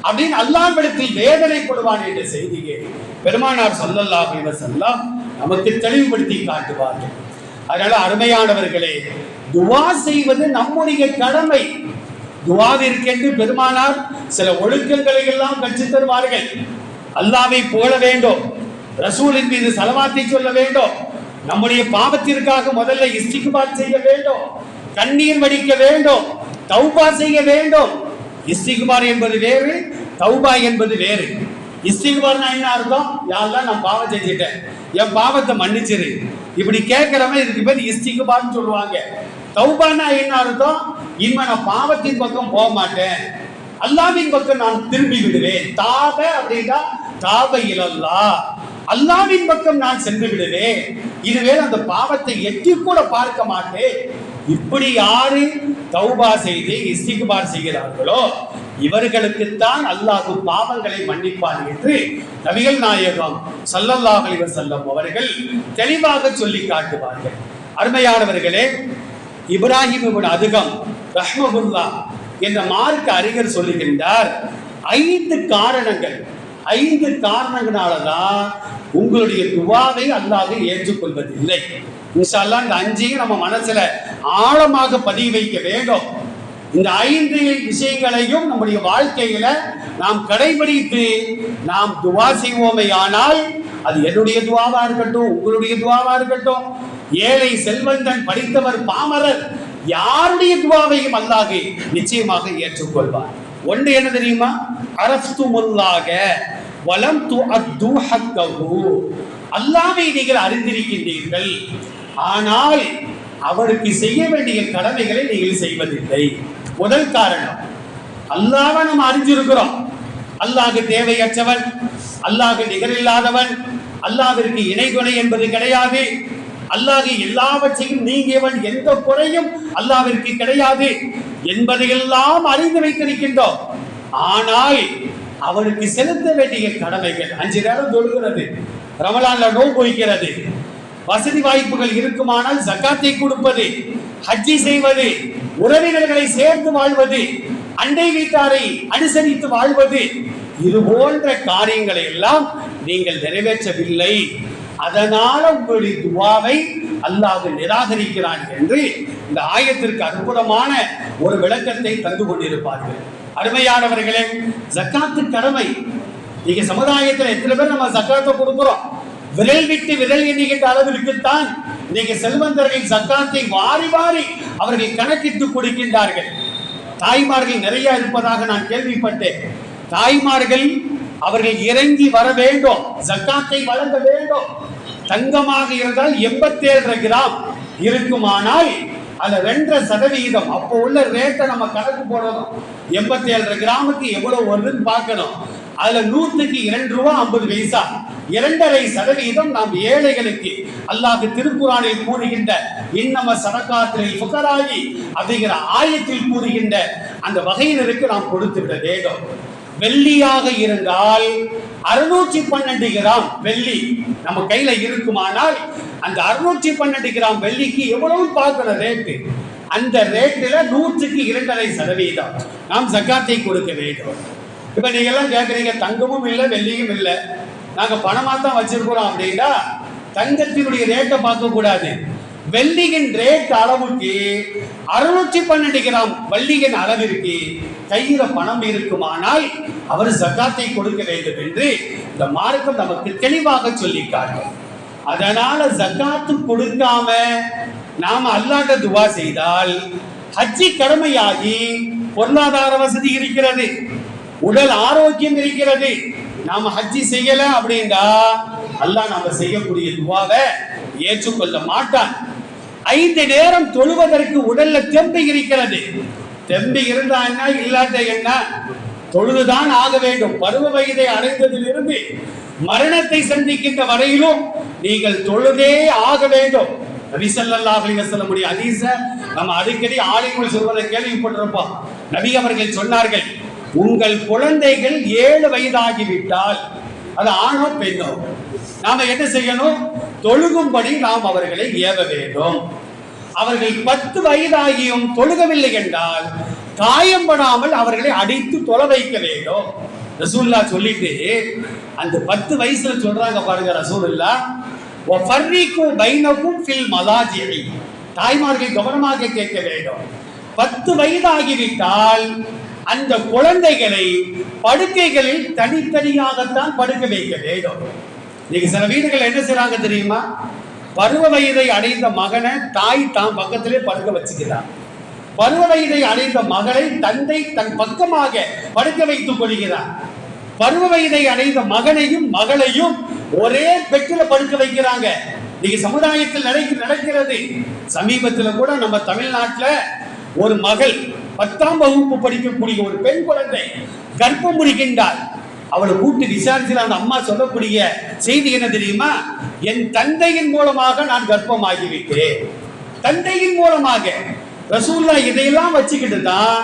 அப்படின்னு அல்லாஹ்விடத்தில் வேதனைப்படுவான் என்ற செய்தியை பெருமானார் ஸல்லல்லாஹு அலைஹி வஸல்லம் நமக்கு தெளிவுபடுத்தி காட்டுவார்கள். அதனால அருமையானவர்களே, துவா செய்வது நம்முடைய கடமை. துவாவிற்கென்று பெருமானார் சில ஒழுக்கங்களை எல்லாம் கற்றுத் தருவார்கள். அல்லாஹ்வை புகழ வேண்டும், ரசூலின் மீது ஸலவாத்தை சொல்ல வேண்டும், நம்முடைய பாவத்திற்காக முதல்ல இஸ்திக்பார் செய்ய வேண்டும், கண்ணீர் வடிக்க வேண்டும், தௌபா செய்ய வேண்டும். இஸ்திக்பார் என்பது வேறு, தௌபா என்பது வேறு. இஸ்திக்பார்னா என்ன அர்த்தம்? யா அல்லாஹ் நான் பாவம் செஞ்சிட்டேன், என் பாவத்தை மன்னிச்சிரு, இப்படி கேட்கிறவன் இதுக்கு பேர் இஸ்திக்பார்னு சொல்லுவாங்க. தௌபானா என்ன அர்த்தம்? இனிமே நான் பாவத்தின் பக்கம் போக மாட்டேன், அல்லாஹ்வின் பக்கம் நான் திரும்பி விடுவேன். தாப அப்படின்னா தாப இலல்லாஹ், அல்லாஹ்வின் பக்கம் நான் சென்று விடுவேன், இதுவே அந்த பாவத்தை எட்டி கூட பார்க்க மாட்டேன். இப்படி யாரு தௌபா செய்து இஸ்திக்பார் செய்கிறார்களோ இவர்களுக்குத்தான் அல்லாஹ் பாவங்களை மன்னிப்பான் என்று நபிகள் நாயகம் ஸல்லல்லாஹு அலைஹி வஸல்லம் அவர்கள் தெளிவாக சொல்லி காட்டுவார்கள். அருமையானவர்களே, இப்ராஹிம் இப்னு அதுகம் ரஹ்மஹுல்லாஹ் என்ற மார்க்க அறிஞர் சொல்லுகின்றார், 5 காரணங்களாலதான் உங்களுடைய துவாவை அல்லாஹ் ஏற்றுக்கொள்வதில்லை. இன்ஷா அல்லாஹ் இந்த 5ஐயும் நம்ம மனசுல ஆழமாக பதிய வைக்க வேண்டும். இந்த 5 விஷயங்களையும் நம்முடைய வாழ்க்கையில நாம் கடைபிடித்து நாம் துவா செய்வோமே ஆனால், அது என்னுடைய துவாவா இருக்கட்டும், உங்களுடைய துவாவா இருக்கட்டும், ஏழை செல்வந்தன் படித்தவர் பாமரர் யாருடைய துவாவையும் அல்லாஹ் நிச்சயமாக ஏற்றுக்கொள்வார். ஒன்று என்ன தெரியுமா? அரஃப்துமுல்லாஹ வலம் துஅத்து ஹக்கஹு, அல்லாஹ்வை நீங்கள் அறிந்திருக்கின்றீர்கள், ஆனால் அவருக்கு செய்ய வேண்டிய கடமைகளை நீங்கள் செய்வதில்லை. முதல் காரணம், அல்லாஹ்வை நம்ம அறிஞ்சிருக்கிறோம், அல்லாஹ் தேவையற்றவன், அல்லாஹ் நிகரில்லாதவன், அல்லாஹ்விற்கு இணை துணை என்பது கிடையாது, அல்லாஹ் எல்லாவற்றையும் நீங்கியவன், எந்த குறையும் அல்லாஹ்விற்கு கிடையாது என்பதையெல்லாம் அறிந்து வைத்திருக்கின்றோம். ஆனால் அவனுக்கு செலுத்த வேண்டிய கடமைகள் 5 நேரம் தொழுகிறது, ரமலான்ல நோன்பு வைக்கிறது, வசதி வாய்ப்புகள் இருக்குமானால் ஜகாத்தை கொடுப்பது, ஹஜ்ஜி செய்வது, உறவினர்களை சேர்ந்து வாழ்வது, அண்டை வீட்டாரை அனுசரித்து வாழ்வது, இது போன்ற காரியங்களை எல்லாம் நீங்கள் நிறைவேற்றவில்லை. அதனால உங்களுடைய துவாவை அல்லாஹ் நிராகரிக்கிறான் என்று இந்த ஆயத்திற்கு அற்புதமான ஒரு விளக்கத்தை தந்து கொண்டிருப்பார்கள். அருமையானவர்களே, ஜக்காத்து கடமை. நீங்க சமுதாயத்தில் எத்தனை பேர் நம்ம ஜக்காத்தை கொடுக்கிறோம்? விரல் விட்டு விரல் எண்ணுகின்ற அளவிற்குத்தான் நீங்க செல்வந்தர்கள் ஜக்காத்தை வாரி வாரி அவர்கள் கணக்கிட்டு கொடுக்கின்றார்கள். தாய்மார்கள் நிறைய இருப்பதாக நான் கேள்விப்பட்டேன். தாய்மார்கள் அவர்கள் இறங்கி வர வேண்டும், ஜக்காத்தை வழங்க வேண்டும். தங்கமாக இருந்தால் 87 கிராம் இருக்குமானால் அதுல 2.5%, அப்போ உள்ள ரேட்டை நம்ம கணக்கு போடணும். 87 கிராமுக்கு எவ்வளவு வருதுன்னு பார்க்கணும். அதுல 100க்கு 2 ரூபாய் 50 பைசா, 2.5% நாம் ஏழைகளுக்கு அல்லாஹ் திருக்குர்ஆனில் கூறுகின்ற இன்னம ஸதகாத்துல் ஃபுகராயி அப்படிங்கிற ஆயத்தில் கூறுகின்ற அந்த வகையினருக்கு நாம் கொடுத்து விட வேண்டும். வெள்ளியாக இருந்தால் 612 கிராம் வெள்ளி நம்ம கையில இருக்குமானால் அந்த 612 கிராம் வெள்ளிக்கு எவ்வளவு பார்க்கணும் ரேட்டு, அந்த ரேட்டில் 100க்கு 2.5% நாம் ஜக்காத்தை கொடுக்க வேண்டும். இப்ப நீங்க எல்லாம் கேட்குறீங்க, தங்கமும் இல்லை வெள்ளியும் இல்லை, நாங்க பணமா தான் வச்சிருக்கிறோம் அப்படின்னா தங்கத்தினுடைய ரேட்டை பார்க்க கூடாது. வெள்ளியின் ரேட் அளவுக்கு 612 கிராம் வெள்ளியின் அளவிற்கு கையில பணம் இருக்குமானால் அவர் ஜக்காத்தை கொடுக்க வேண்டும் என்று இந்த மார்க்கம் நமக்கு தெளிவாக சொல்லிக்காட்டு. அதனால ஜக்காத்து கொடுக்காம நாம அல்லாஹ்ட்ட துவா செய்தால் ஹஜ்ஜி கடமையாகி பொருளாதார வசதி இருக்கிறது, உடல் ஆரோக்கியம் இருக்கிறது, நாம ஹஜ்ஜி செய்யல அப்படின்னா அல்லாஹ் நாம செய்யக்கூடிய துவாவை ஏற்றுக்கொள்ள மாட்டான். 5 நேரம் தொழுவதற்கு உடல்ல தெம்பு இருக்கிறது, தெம்பு இருந்தா என்ன இல்லாத என்ன, தொழுதுதான் ஆக வேண்டும். பருவ வயதை அடைந்ததிலிருந்து மரணத்தை சந்திக்கின்ற வரையிலும் நீங்கள் தொழுதே ஆக வேண்டும். நபி ஸல்லல்லாஹு அலைஹி வஸல்லம் உடைய ஹதீஸ நம்ம அடிக்கடி ஆலிம்கள் சொல்வதை கேள்விப்பட்டிருப்போம். நபி அவர்கள் சொன்னார்கள், உங்கள் குழந்தைகள் 7 வயதாகிவிட்டால், அது ஆணோ பெண்ணோ, நாம என்ன செய்யணும்? தொழுகும்படி நாம் அவர்களை ஏவ வேண்டும். அவர்கள் 10 வயதாகியும் தொழுகவில்லை என்றால் காயம்படாமல் அவர்களை அடித்து தொலை வைக்க வேண்டும். ரசூலுல்லாஹ் சொல்லிட்டு அந்த 10 வயசுல சொல்றாங்க பாருங்க, ரசூலுல்லாஹ் வஃபர்ரிகு பைனகும் ஃபில் மலாஜிஇ. தாய்மார்கள் கவனமாக கேட்க வேண்டும். 10 வயதாகிவிட்டால் அந்த குழந்தைகளை படுக்கைகளில் தனித்தனியாகத்தான் படுக்க வைக்க வேண்டும். நீங்க சில வீடுகள் என்ன செய்றாங்க தெரியுமா? பருவ வயதை அடைந்த மகனை தாய் தான் பக்கத்திலே படுக்க வச்சுக்கிறார். பருவ வயதை அடைந்த மகளை தந்தை தன் பக்கமாக படுக்க வைத்துக் கொள்கிறார். பருவ வயதை அடைந்த மகனையும் மகளையும் ஒரே பெட்டில் படுக்க வைக்கிறாங்க. நீங்க சமுதாயத்தில் நடக்கிறது. சமீபத்தில் கூட நம்ம தமிழ்நாட்டில் ஒரு மகள் 10ஆம் வகுப்பு படிக்கக்கூடிய ஒரு பெண் குழந்தை கர்ப்பம் முடிக்கின்றார். அவளை கூட்டு விசாரிச்சு அந்த அம்மா சொல்லக்கூடிய செய்தி என்ன தெரியுமா? என் தந்தையின் மூலமாக நான் கர்ப்பமாகிவிட்டேன். தந்தையின் மூலமாக. ரசூலுல்லாஹ் இதையெல்லாம் வச்சுக்கிட்டு தான்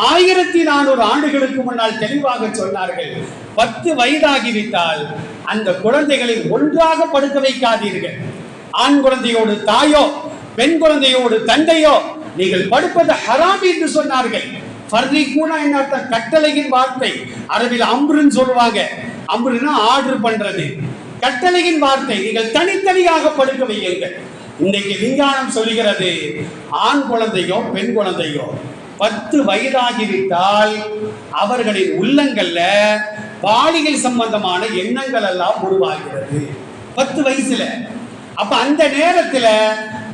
1400 ஆண்டுகளுக்கு முன்னால் தெளிவாக சொன்னார்கள், 10 வயதாகிவிட்டால் அந்த குழந்தைகளை ஒன்றாக படுக்க வைக்காதீர்கள். ஆண் குழந்தையோடு தாயோ பெண் குழந்தையோடு தந்தையோ நீங்கள் படுப்பது ஹராம் என்று சொன்னார்கள். ஃபர்ரிகுனா என்ன அர்த்தம்? கட்டளையின் வார்த்தை. அரபில் அம்ருன்னு சொல்லுவாங்க. அம்ருனா ஆர்டர் பண்றது. கட்டளையின் வார்த்தை. நீங்கள் தனித்தனியாக படுக்க வையுங்கள். இன்னைக்கு விஞ்ஞானம் சொல்லுகிறது, ஆண் குழந்தையோ பெண் குழந்தையோ 10 வயதாகிவிட்டால் அவர்களின் உள்ளங்கள்ல பாலியல் சம்பந்தமான எண்ணங்கள் எல்லாம் உருவாகிறது 10 வயசுல. அப்ப அந்த நேரத்துல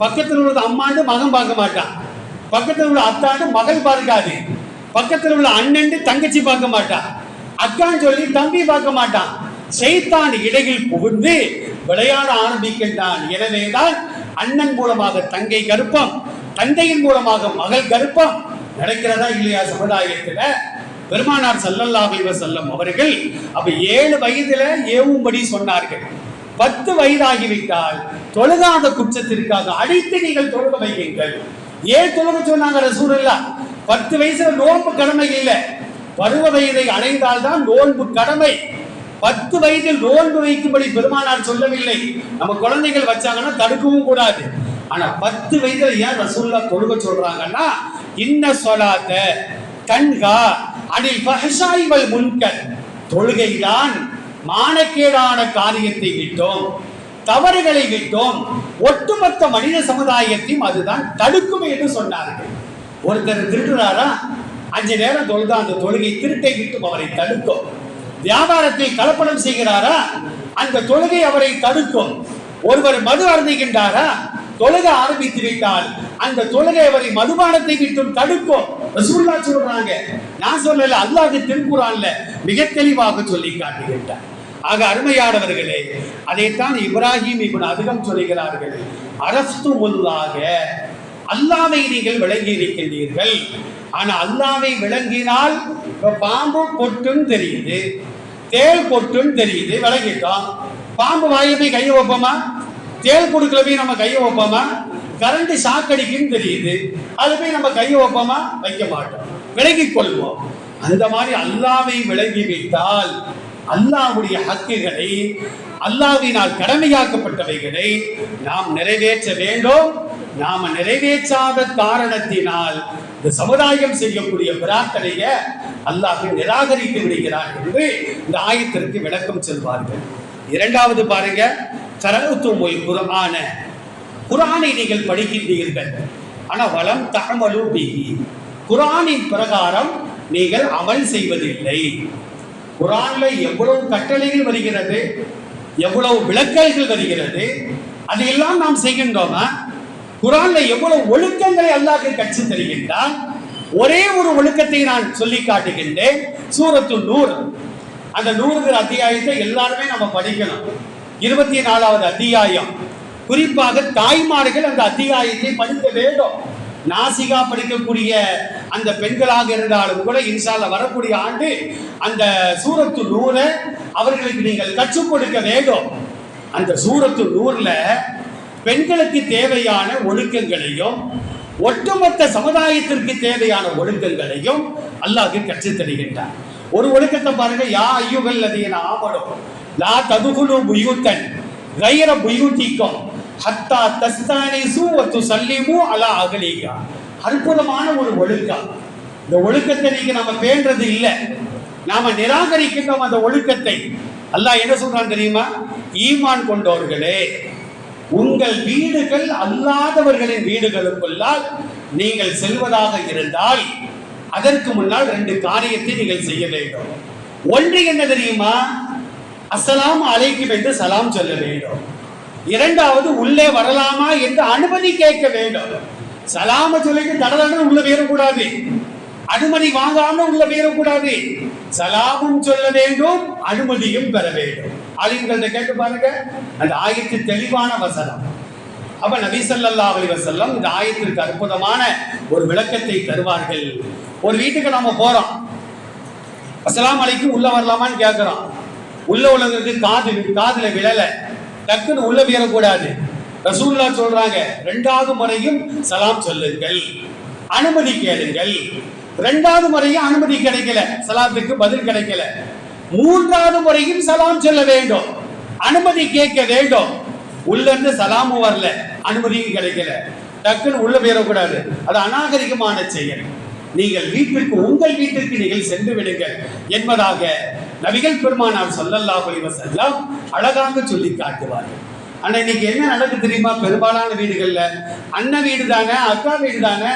பக்கத்தில் உள்ள அம்மாண்டு மகன் பார்க்க மாட்டான், பக்கத்தில் உள்ள அத்தாண்டு மகள் பார்க்காது, பக்கத்தில் உள்ள அண்ணன் தங்கச்சி பார்க்க மாட்டான், அக்கான்னு சொல்லி தம்பி பார்க்க மாட்டான். ஷைத்தான் இடையில் புகுந்து விளையாட ஆரம்பிக்கின்றான். எனவேதான் அண்ணன் மூலமாக தங்கை கர்ப்பம், தந்தையின் மூலமாக மகள் கர்ப்பம் நடக்கிறதா இல்லையா சமுதாயத்துல? பெருமானார் ஸல்லல்லாஹு அலைஹி வஸல்லம் அவர்கள் அப்ப 7 வயதுல ஏவும்படி சொன்னார்கள். 10 வயதாகிவிட்டால் தொழுகாத குற்றத்திற்காக அடித்து நீங்கள் தொழுக வையுங்கள். ஏன் தொழுக சொன்னாங்க ரசூலுல்லாஹ்? 10 வயசுல நோன்பு கடமை இல்லை, பருவ வயதை அடைந்தால்தான் நோன்பு கடமை. 10 வயதில் நோன்பு வைக்கும்படி பெருமானார் சொல்லவில்லை. நம்ம குழந்தைகள் வச்சாங்கன்னா தடுக்கவும் கூடாது. ஆனா 10 வயதுல ஏன் ரசூலுல்லாஹ் தொழுக சொல்றாங்கன்னா, இன்ன ஸலாத்த தன்ஹா அனில் ஃபஹ்ஷாஇ வல் முன்கர். தொழுகைதான் மானக்கேடான காரியத்தை விட்டோம், தவறுகளை விட்டோம், ஒட்டுமொத்த மனித சமுதாயத்தையும் அதுதான் தடுக்கும் என்று சொன்னார்கள். ஒருத்தர் திருடுறாரா, 5 நேரம் தொழுதா அந்த தொழுகை திருட்டை விட்டு அவரை தடுக்கும். வியாபாரத்தை கலப்படம் செய்கிறாரா, அந்த தொழுகை அவரை தடுக்கும். ஒருவர் மது அருந்துகின்றாரா, தொழுகை ஆரம்பித்து விட்டால் அந்த தொழுகை அவரை மதுபானத்தை விட்டும் தடுக்கும். ரசூலுல்லாஹ் சொல்றாங்க, நான் சொல்லல, அல்லாஹ் திருக்குர்ஆன்ல மிக தெளிவாக சொல்லி காட்டுகின்றார். ஆக அருமையானவர்களே, அதைத்தான் இப்ராஹிம் இப்னு அதுகம் சொல்கிறார்கள், அரஃப்துமுல்லாஹ, அல்லாஹ்வை நீங்கள் விளங்கி இருக்கின்றீர்கள். ஆனா அல்லாஹ்வை விளங்கினால் பாம்பு பொட்டுன்னு தெரியுது, தேள் பொட்டுன்னு தெரியுது, விளங்கிட்டோம். பாம்பு வாயில போய் கையை வைப்போமா? தேள் கொடுக்கல போய் நம்ம கையை வைப்போமா? கரண்ட் ஷாக் அடிக்குன்னு தெரியுது, அது போய் நம்ம கையை வைப்போமா? வைக்க மாட்டோம், விலகிக் கொள்வோம். அந்த மாதிரி அல்லாஹ்வை விளங்கிவிட்டால் அல்லாஹ்வுடைய ஹக்குகளை, அல்லாஹ்வினால் கடமையாக்கப்பட்டவைகளை நாம் நிறைவேற்ற வேண்டும். நாம நிறைவேற்றாத காரணத்தினால் இந்த சமுதாயம் செய்யக்கூடிய பிரார்த்தனையை அல்லாஹ் நிராகரித்து விடுகிறார் என்று இந்த ஆயத்திற்கு விளக்கம் சொல்வார்கள். இரண்டாவது பாருங்க, கரஅத்துமுல் குர்ஆன, குர்ஆனை நீங்கள் படிக்கின்றீர்கள், ஆனா வலம் தஅமலு பிஹி, குர்ஆனின் பிரகாரம் நீங்கள் அமல் செய்வதில்லை. குர்ஆன்ல எவ்வளவு கட்டளைகள் வருகிறது, எவ்வளவு விளக்கல்கள் வருகிறது, அதையெல்லாம் நாம் செய்கின்றோமா? குர்ஆன்ல எவ்வளவு ஒழுக்கங்களை அல்லாஹ் கற்றுத் தருகின்றான். ஒரே ஒரு ஒழுக்கத்தை நான் சொல்லி காட்டுகின்றேன். சூரத்து நூர், அந்த 100 அத்தியாயத்தை எல்லாருமே நம்ம படிக்கணும். 24வது அத்தியாயம். குறிப்பாக தாய்மார்கள் அந்த அத்தியாயத்தை படிக்க வேண்டும். நாசிகா படிக்கக்கூடிய அந்த பெண்களாக இருந்தாலும் கூட இன்ஷா அல்லாஹ் வரக்கூடிய ஆண்டு அந்த சூரத்து நூரை அவர்களுக்கு நீங்கள் கற்றுக் கொடுக்க வேண்டும். அந்த சூரத்து நூர்ல பெண்களுக்கு தேவையான ஒழுக்கங்களையும் ஒட்டுமொத்த சமுதாயத்திற்கு தேவையான ஒழுக்கங்களையும் அல்லாஹ் கற்றுத் தருகின்றார். ஒரு ஒழுக்கத்தை பாருங்க, யா அய்யுஹல்லதீன ஆமனூ லா ததுகுலு புயூத்தன் கைர புயூத்திக்கும் ஹத்தா தஸ்தானிசு வ துஸல்லிமு அலா அஹ்லிஹா. அற்புதமான ஒரு ஒழுக்கம். இந்த ஒழுக்கத்தை நீங்க நம்ம பேணுறது இல்லை, நாம நிராகரிக்கின்றோம் அந்த ஒழுக்கத்தை. அல்லாஹ் என்ன சொல்றான் தெரியுமா? ஈமான் கொண்டவர்களே, உங்கள் வீடுகள் அல்லாதவர்களின் வீடுகளுக்குள்ளால் நீங்கள் செல்வதாக இருந்தால் அதற்கு முன்னால் 2 காரியத்தை நீங்கள் செய்ய வேண்டும். ஒன்று என்ன தெரியுமா? அஸ்ஸலாமு அலைக்கும் என்று சலாம் சொல்ல வேண்டும். இரண்டாவது உள்ளே வரலாமா என்று அனுமதி கேட்க வேண்டும். சலாம சொல்லிட்டு தடதடன்னு உள்ள போயிடக்கூடாது, அனுமதி வாங்காம உள்ள போயிடக்கூடாது. சலாமும் சொல்ல வேண்டும், அனுமதியும் பெற வேண்டும். ஆலிம்கள்ட்ட கேட்டு பாருங்க, அந்த ஆயத்து தெளிவான வசனம். அப்ப நபி ஸல்லல்லாஹு அலைஹி வஸல்லம் இந்த ஆயத்திற்கு அற்புதமான ஒரு விளக்கத்தை தருவார்கள். ஒரு வீட்டுக்கு நாம போறோம், அஸ்ஸலாமு அலைக்கும் உள்ள வரலாமான்னு கேட்கிறோம். உள்ள உள்ளவங்களுக்கு காதுல விழல, டக்குன்னு உள்ள போயிடக்கூடாது. ரசூலுல்லாஹ் சொல்றாங்க, 2வது முறையும் சலாம் சொல்லுங்கள், அனுமதி கேளுங்கள். 2வது முறையும் அனுமதி கிடைக்கல, சலாத்துக்கு பதில் கிடைக்கல. 3வது முறையும் சலாம் சொல்ல வேண்டும், அனுமதி கேட்க வேண்டும். உள்ள இருந்து சலாமும் வரல, அனுமதியும் கிடைக்கல, டக்குன்னு உள்ள போயிடக்கூடாது. அது அநாகரிகமான செயல். நீங்கள் வீட்டிற்கு, உங்கள் வீட்டிற்கு நீங்கள் சென்று விடுங்கள் என்பதாக நபிகள் பெருமானார் ஸல்லல்லாஹு அலைஹி வஸல்லம் அழகாக சொல்லி காட்டுவார்கள். ஆனா இன்னைக்கு என்ன நடக்குது தெரியுமா? பெரும்பாலான வீடுகள்ல அண்ணன் வீடு தானே, அக்கா வீடு தானே,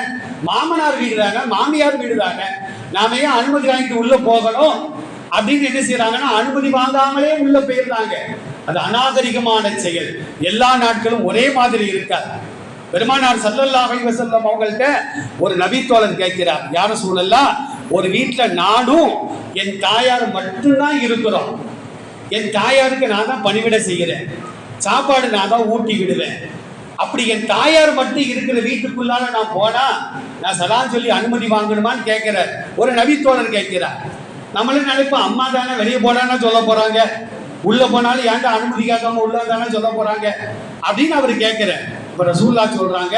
மாமனார் வீடு தானே, மாமியார் வீடு தானே, நாம ஏன் அனுமதி வாங்கிட்டு உள்ள போகணும் அப்படின்னு என்ன செய்யறாங்கன்னா, அனுமதி வாங்காமலே உள்ள போயிருந்தாங்க. அது அநாகரிகமான செயல். எல்லா நாட்களும் ஒரே மாதிரி இருக்காது. பெருமானார் ஸல்லல்லாஹு அலைஹி வஸல்லம் அவங்கள்ட்ட ஒரு நபி தோழர் கேட்கிறார், யார ரசூலல்லாஹ், ஒரு வீட்டுல நானும் என் தாயார் மட்டும்தான் இருக்கிறோம். என் தாயாருக்கு நான் தான் பணிவிடை செய்கிறேன், சாப்பாடு நான் தான் ஊட்டி விடுவேன். அப்படி என் தாயார் மட்டும் இருக்கிற வீட்டுக்குள்ளால நான் போனா நான் சலாம் சொல்லி அனுமதி வாங்கணுமான்னு கேட்கிற ஒரு நபி தோழர் கேட்கிறார். நம்மளும் நினைப்போம், அம்மா தானே வெளியே போனான்னா சொல்ல போறாங்க, உள்ள போனாலும் ஏன்டா அனுமதி கேட்காம உள்ள தானே சொல்ல போறாங்க அப்படின்னு அவர் கேட்கிறேன். இப்ப ரசூலுல்லாஹ் சொல்றாங்க,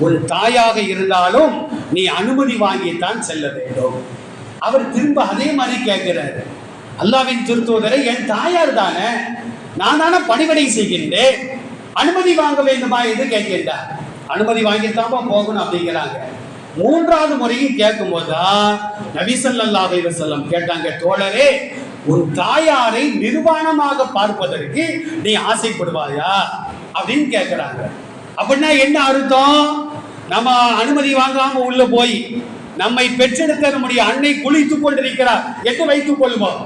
ஒரு தாயாக இருந்தாலும் நீ அனுமதி வாங்கித்தான் செல்ல வேண்டும். அவர் திரும்ப அதே மாதிரி கேட்கிறார், அல்லாஹ்வின் திருத்தூதரை, என் தாயார் தானே, நான் தானே பணிவிடை செய்கின்றேன், அனுமதி வாங்க வேண்டுமா என்று கேட்கின்றார். அனுமதி வாங்கித்தான் போகணும் அப்படிங்கிறாங்க. 3வது முறையும் கேட்கும் போதுதான் நபி ஸல்லல்லாஹு அலைஹி வஸல்லம் கேட்டாங்க, தோழரே, உன் தாயாரை நிர்வாணமாக பார்ப்பதற்கு நீ ஆசைப்படுவாயா அப்படின்னு கேட்கிறாங்க. அப்படின்னா என்ன அர்த்தம்? நம்ம அனுமதி வாங்காம உள்ள போய் நம்மை பெற்றெடுத்த நம்முடைய அன்னை குளித்துக் கொண்டிருக்கிறார் என்று வைத்துக் கொள்வோம்,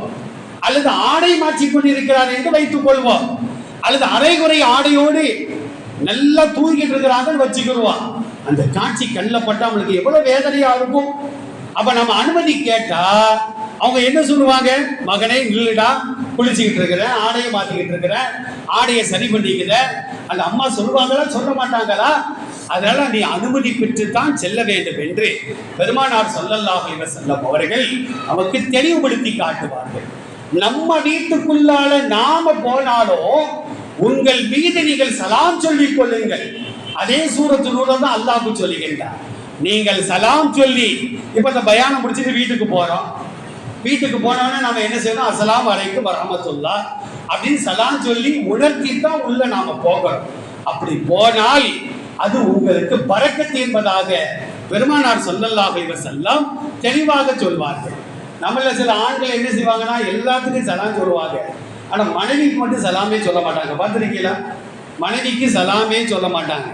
அல்லது ஆடை மாற்றிக் கொண்டிருக்கிறார் என்று வைத்துக் கொள்வோம், அல்லது அரைகுறை ஆடையோடு நல்லா தூங்கிட்டு இருக்கிறாங்கன்னு வச்சுக்கிடுவோம். அந்த காட்சி கண்ணில் பட்டா அவங்களுக்கு எவ்வளவு வேதனையா இருக்கும். அப்ப நம்ம அனுமதி கேட்டா அவங்க என்ன சொல்லுவாங்க? மகனே இல்லடா, குளிச்சுக்கிட்டு இருக்கிறேன், ஆடையை மாத்திக்கிட்டு இருக்கிறேன், ஆடையை சரி பண்ணிக்கிற. அந்த அம்மா சொல்லுவாங்களா, சொல்ல மாட்டாங்களா? அதனால நீ அனுமதி பெற்றுத்தான் செல்ல வேண்டும் என்று பெருமானார் ஸல்லல்லாஹு அலைஹி வஸல்லம் அவர்கள் நமக்கு தெளிவுபடுத்தி காட்டுவார்கள். நம்ம வீட்டுக்குள்ளால நாம போனாலும் உங்கள் மீது நீங்கள் சலாம் சொல்லிக் கொள்ளுங்கள். அதே சூரத்து நூலை தான் அல்லாஹ் சொல்லுகின்றார். நீங்கள் சலாம் சொல்லி, இப்ப இந்த பயானம் முடிச்சுட்டு வீட்டுக்கு போறோம், வீட்டுக்கு போனோன்னா நம்ம என்ன செய்யணும்? அஸ்ஸலாமு அலைக்கும் வரஹ்மத்துல்லாஹ் அப்படின்னு சலாம் சொல்லி உணர்த்தி தான் உள்ள நாம போகணும். அப்படி போனால் அது உங்களுக்கு பரக்கத் என்பதாக பெருமானார் ஸல்லல்லாஹு அலைஹி வஸல்லம் தெளிவாக சொல்வார்கள். நம்மள சில ஆண்கள் என்ன செய்வாங்கன்னா, எல்லாத்துக்கும் சலாம் சொல்லுவாங்க, ஆனா மனைவிக்கு மட்டும் சலாமே சொல்ல மாட்டாங்க. பார்த்துருக்கீங்களா? மனைவிக்கு சலாமே சொல்ல மாட்டாங்க.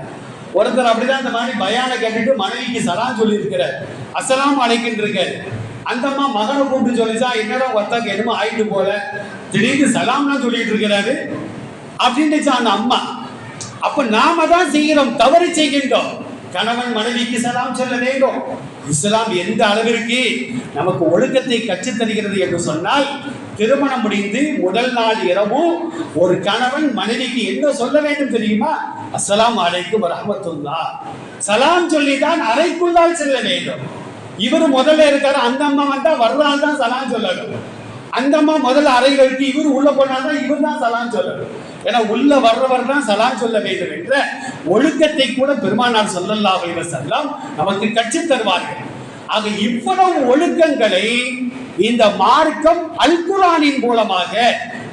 ஒருத்தர் அப்படிதான் இந்த மாதிரி பயானை கேட்டுட்டு மனைவிக்கு சலாம் சொல்லி இருக்கிறார், அஸ்ஸலாமு அலைக்கும் இருக்காரு. அந்த அம்மா மகனை கூப்பிட்டு சொல்லிச்சா, என்னடா ஒருத்தருக்கு என்னமோ ஆயிட்டு போல, திடீர்னு சலாம்லாம் சொல்லிட்டு இருக்கிறாரு அப்படின்னுச்சா அந்த அம்மா. அப்ப நாம தான் செய்கிறோம், தவறு செய்கின்றோம். கணவன் மனைவிக்கு சலாம் சொல்ல வேண்டும். இஸ்லாம் எந்த அளவிற்கு நமக்கு ஒழுக்கத்தை கற்றுத் தருகிறது என்று சொன்னால், திருமணம் முடிந்து முதல் நாள் இரவு ஒரு கணவன் மனைவிக்கு என்ன சொல்ல வேண்டும் தெரியுமா? அஸ்ஸலாமு அலைக்கும் வரஹ்மத்துல்லாஹ். சலாம் சொல்லிதான் அறைக்குள்ளால் செல்ல வேண்டும். இவரு முதல்ல இருக்காரு, அந்த அம்மா வந்தா வர்றால் தான் சலாம் சொல்லணும். அந்த அம்மா முதல்ல அறையில் இருக்கு, இவர் உள்ள போனால்தான் இவர் தான் சலாம் சொல்லணும். ஏன்னா உள்ள வர்றவர் தான் சலாம் சொல்ல வேண்டும் என்ற ஒழுக்கத்தை கூட பெருமானார் ஸல்லல்லாஹு அலைஹி வஸல்லம் நமக்கு கற்றுத் தருவார்கள். ஆக இவ்வளவு ஒழுக்கங்களை இந்த மார்க்கம் அல் குர்ஆனின் மூலமாக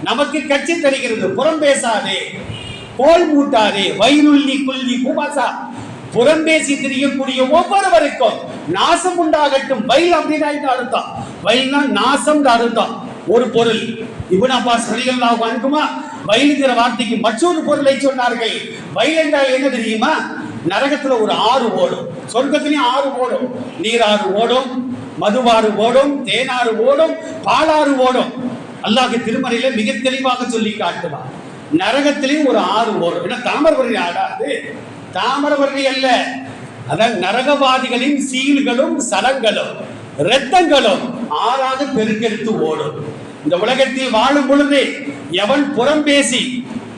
நமக்கு கற்றுத் தருகிறது. புறம் பேசாதே, கோல் மூட்டாதே, வைலுல்லி குல்லி குமசா, புறம் பேசி திரியக்கூடிய ஒவ்வொருவருக்கும் நாசம் உண்டாகட்டும். வயல் அப்படின்னு அர்த்தம், வயல்னா நாசம் அர்த்தம். ஒரு பொருள். இப்னு அப்பாஸ் ரலியல்லாஹு அன்ஹுமா வயலுங்கிற வார்த்தைக்கு மற்றொரு பொருளை சொன்னார்கள். வயல் என்றால் என்ன தெரியுமா? நரகத்துல ஒரு ஆறு ஓடும், சொர்க்கத்திலையும் ஆறு ஓடும். நீராறு ஓடும், மதுவாறு ஓடும், தேனாறு ஓடும், பாலாறு ஓடும். அல்லாஹ் திருமறையில மிக தெளிவாக சொல்லி காட்டுவான். நரகத்திலையும் ஒரு ஆறு ஓடும். என்ன தாமிரபரணி ஆடாது? தாமிரபரணி அல்ல. அதான் நரகவாதிகளின் சீல்களும் சலங்களும் இரத்தங்களும் ஆறாக பெருக்கெடுத்து ஓடும். இந்த உலகத்தில் வாழும் பொழுது எவன் புறம் பேசி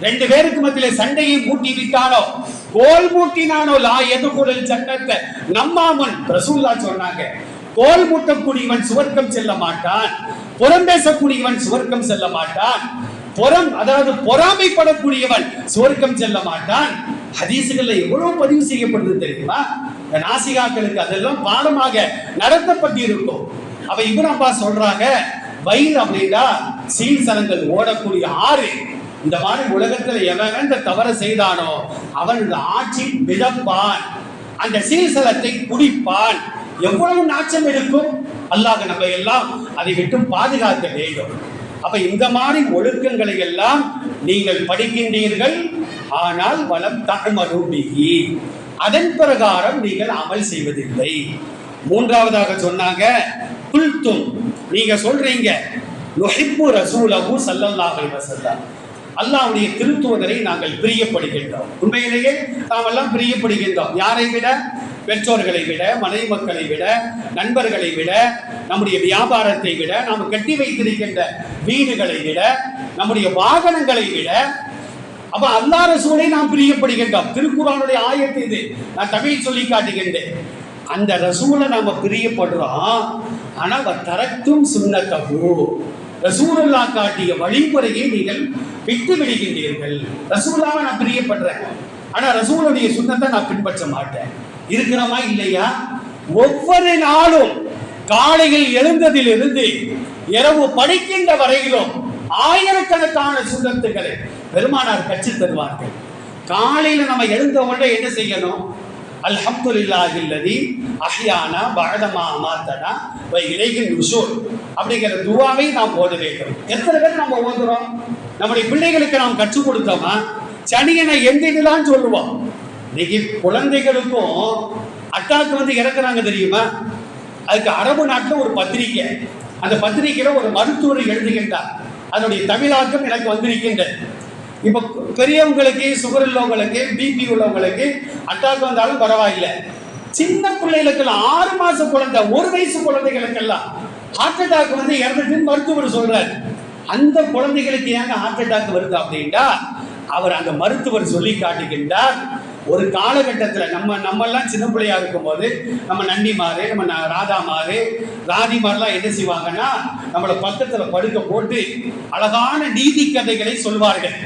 ரெண்டு பேருக்கு மத்தியில சண்டையை மூட்டி விட்டானோ, கோல் மூட்டினானோ, லா எதுகுல் ஜன்னத்தை நம்மாமன் ரசூலுல்லாஹ் சொன்னாங்க. கோல் மூட்டக்கூடியவன் சுவர்க்கம் செல்ல மாட்டான், புறம் பேசக்கூடியவன் சுவர்க்கம் செல்ல மாட்டான், புறம் அதாவது பொறாமைப்படக்கூடியவன் சுவர்க்கம் செல்ல மாட்டான். ஹதீசுகள்ல எவ்வளவு பதிவு செய்யப்படுது தெரியுமா? நாசிகாக்களுக்கு அதெல்லாம் பாடமாக நடத்தப்பட்டிருக்கும். அவ இப்னு அப்பாஸ் சொல்றாங்க, வயிறு அப்படின்னா சீல்சலங்கள் ஓடக்கூடிய ஆறு. இந்த மாதிரி உலகத்துல எவன் இந்த தவறு செய்தானோ அவன் இந்த ஆட்சி மிதப்பான், அந்த சீல்சலத்தை குடிப்பான். எவ்வளவு நாச்சம் எடுக்கும்! அல்லாஹ் நம்ம எல்லாம் அதை விட்டு பாதுகாக்க வேண்டும். அப்ப இந்த மாதிரி ஒழுக்கங்களை எல்லாம் நீங்கள் படிக்கின்றீர்கள், ஆனால் வலம் தஅமருபிஹி, அதன் பிரகாரம் நீங்கள் அமல் செய்வதில்லை. மூன்றாவதாக சொன்னாங்க, குல்தும், நீங்க சொல்றீங்க நுஹிப்பு ரசூலஹு ஸல்லல்லாஹு அலைஹி வஸல்லம், அல்லாஹ்வுடைய திருத்தூதரை நாங்கள் பிரியப்படுகின்றோம். உண்மையிலேயே நாம் எல்லாம் பிரியப்படுகின்றோம். யாரை விட? பெற்றோர்களை விட, மனைவி மக்களை விட, நண்பர்களை விட, நம்முடைய வியாபாரத்தை விட, நாம் கட்டி வைத்திருக்கின்ற வீடுகளை விட, நம்முடைய வாகனங்களை விட. அப்ப அல்லாஹ் ரசூலை நாம் பிரியப்படுகின்றோம். திருக்குர்ஆனுடைய ஆயத்து இது, நான் தமிழ் சொல்லி காட்டுகின்றேன். அந்த ரசூலை நாம பிரியப்படுறோம். ஆனா தரத்தும் சுன்னத்தஹு, ரசூலுல்லாஹ் காட்டிய வழிமுறையை நீங்கள் விட்டு விடுகின்றீர்கள். ரசூலுல்லாஹ்வை நான் பிரியப்படுறேன், ஆனா ரசூலுடைய சுன்னத்தை நான் பின்பற்ற மாட்டேன். இருக்கிறோமா இல்லையா? ஒவ்வொரு நாளும் காலையில் எழுந்ததிலிருந்து இரவு படிக்கின்ற வரையிலும் ஆயிரக்கணக்கான சுன்னத்துகளை பெருமானார் கற்று தருவார்கள். காலையில நம்ம எழுந்த உடனே என்ன செய்யணும்? அல்ஹம்துலில்லாஹில்லதி அஹ்யானா பஅதமா அமாத்தனா வ இலைஹி நுஷூர் அப்படிங்கிற துஆவை நாம் ஓத வேண்டும். எத்தனை பேர் நம்ம ஓதுறோம்? நம்முடைய பிள்ளைகளுக்கு நாம் கற்றுக் கொடுத்தோமா? சனியனை எந்திரலாம் சொல்லுவோம். இன்னைக்கு குழந்தைகளுக்கும் அட்டாக்கு வந்து இறக்குறாங்க தெரியுமா? அதுக்கு அரபு நாட்டில் ஒரு பத்திரிகை, அந்த பத்திரிகையில ஒரு மருத்துவர் எழுதுகின்றார். அதனுடைய தமிழாக்கம் எனக்கு வந்திருக்கின்றது. இப்ப பெரியவங்களுக்கு, சுகர் உள்ளவங்களுக்கு, பிபி உள்ளவங்களுக்கு அட்டாக் வந்தாலும் பரவாயில்லை. சின்ன பிள்ளைகளுக்கெல்லாம் 6 மாச குழந்தை, 1 வயசு குழந்தைகளுக்கெல்லாம் ஹார்ட் அட்டாக் வந்து இறந்துட்டு மருத்துவர் சொல்றாரு. அந்த குழந்தைகளுக்கு ஏங்க ஹார்ட் அட்டாக் வருது அப்படின்னா, அவர் அந்த மருத்துவர் சொல்லி காட்டுகின்றார். ஒரு காலகட்டத்தில் நம்ம எல்லாம் சின்ன பிள்ளையா இருக்கும் போது நம்ம நண்டிமாரு, நம்ம ராதாமாரு, ராதிமாரெல்லாம் என்ன செய்வாங்கன்னா, நம்மளை பக்கத்துல படுக்க போட்டு அழகான நீதி கதைகளை சொல்வார்கள்.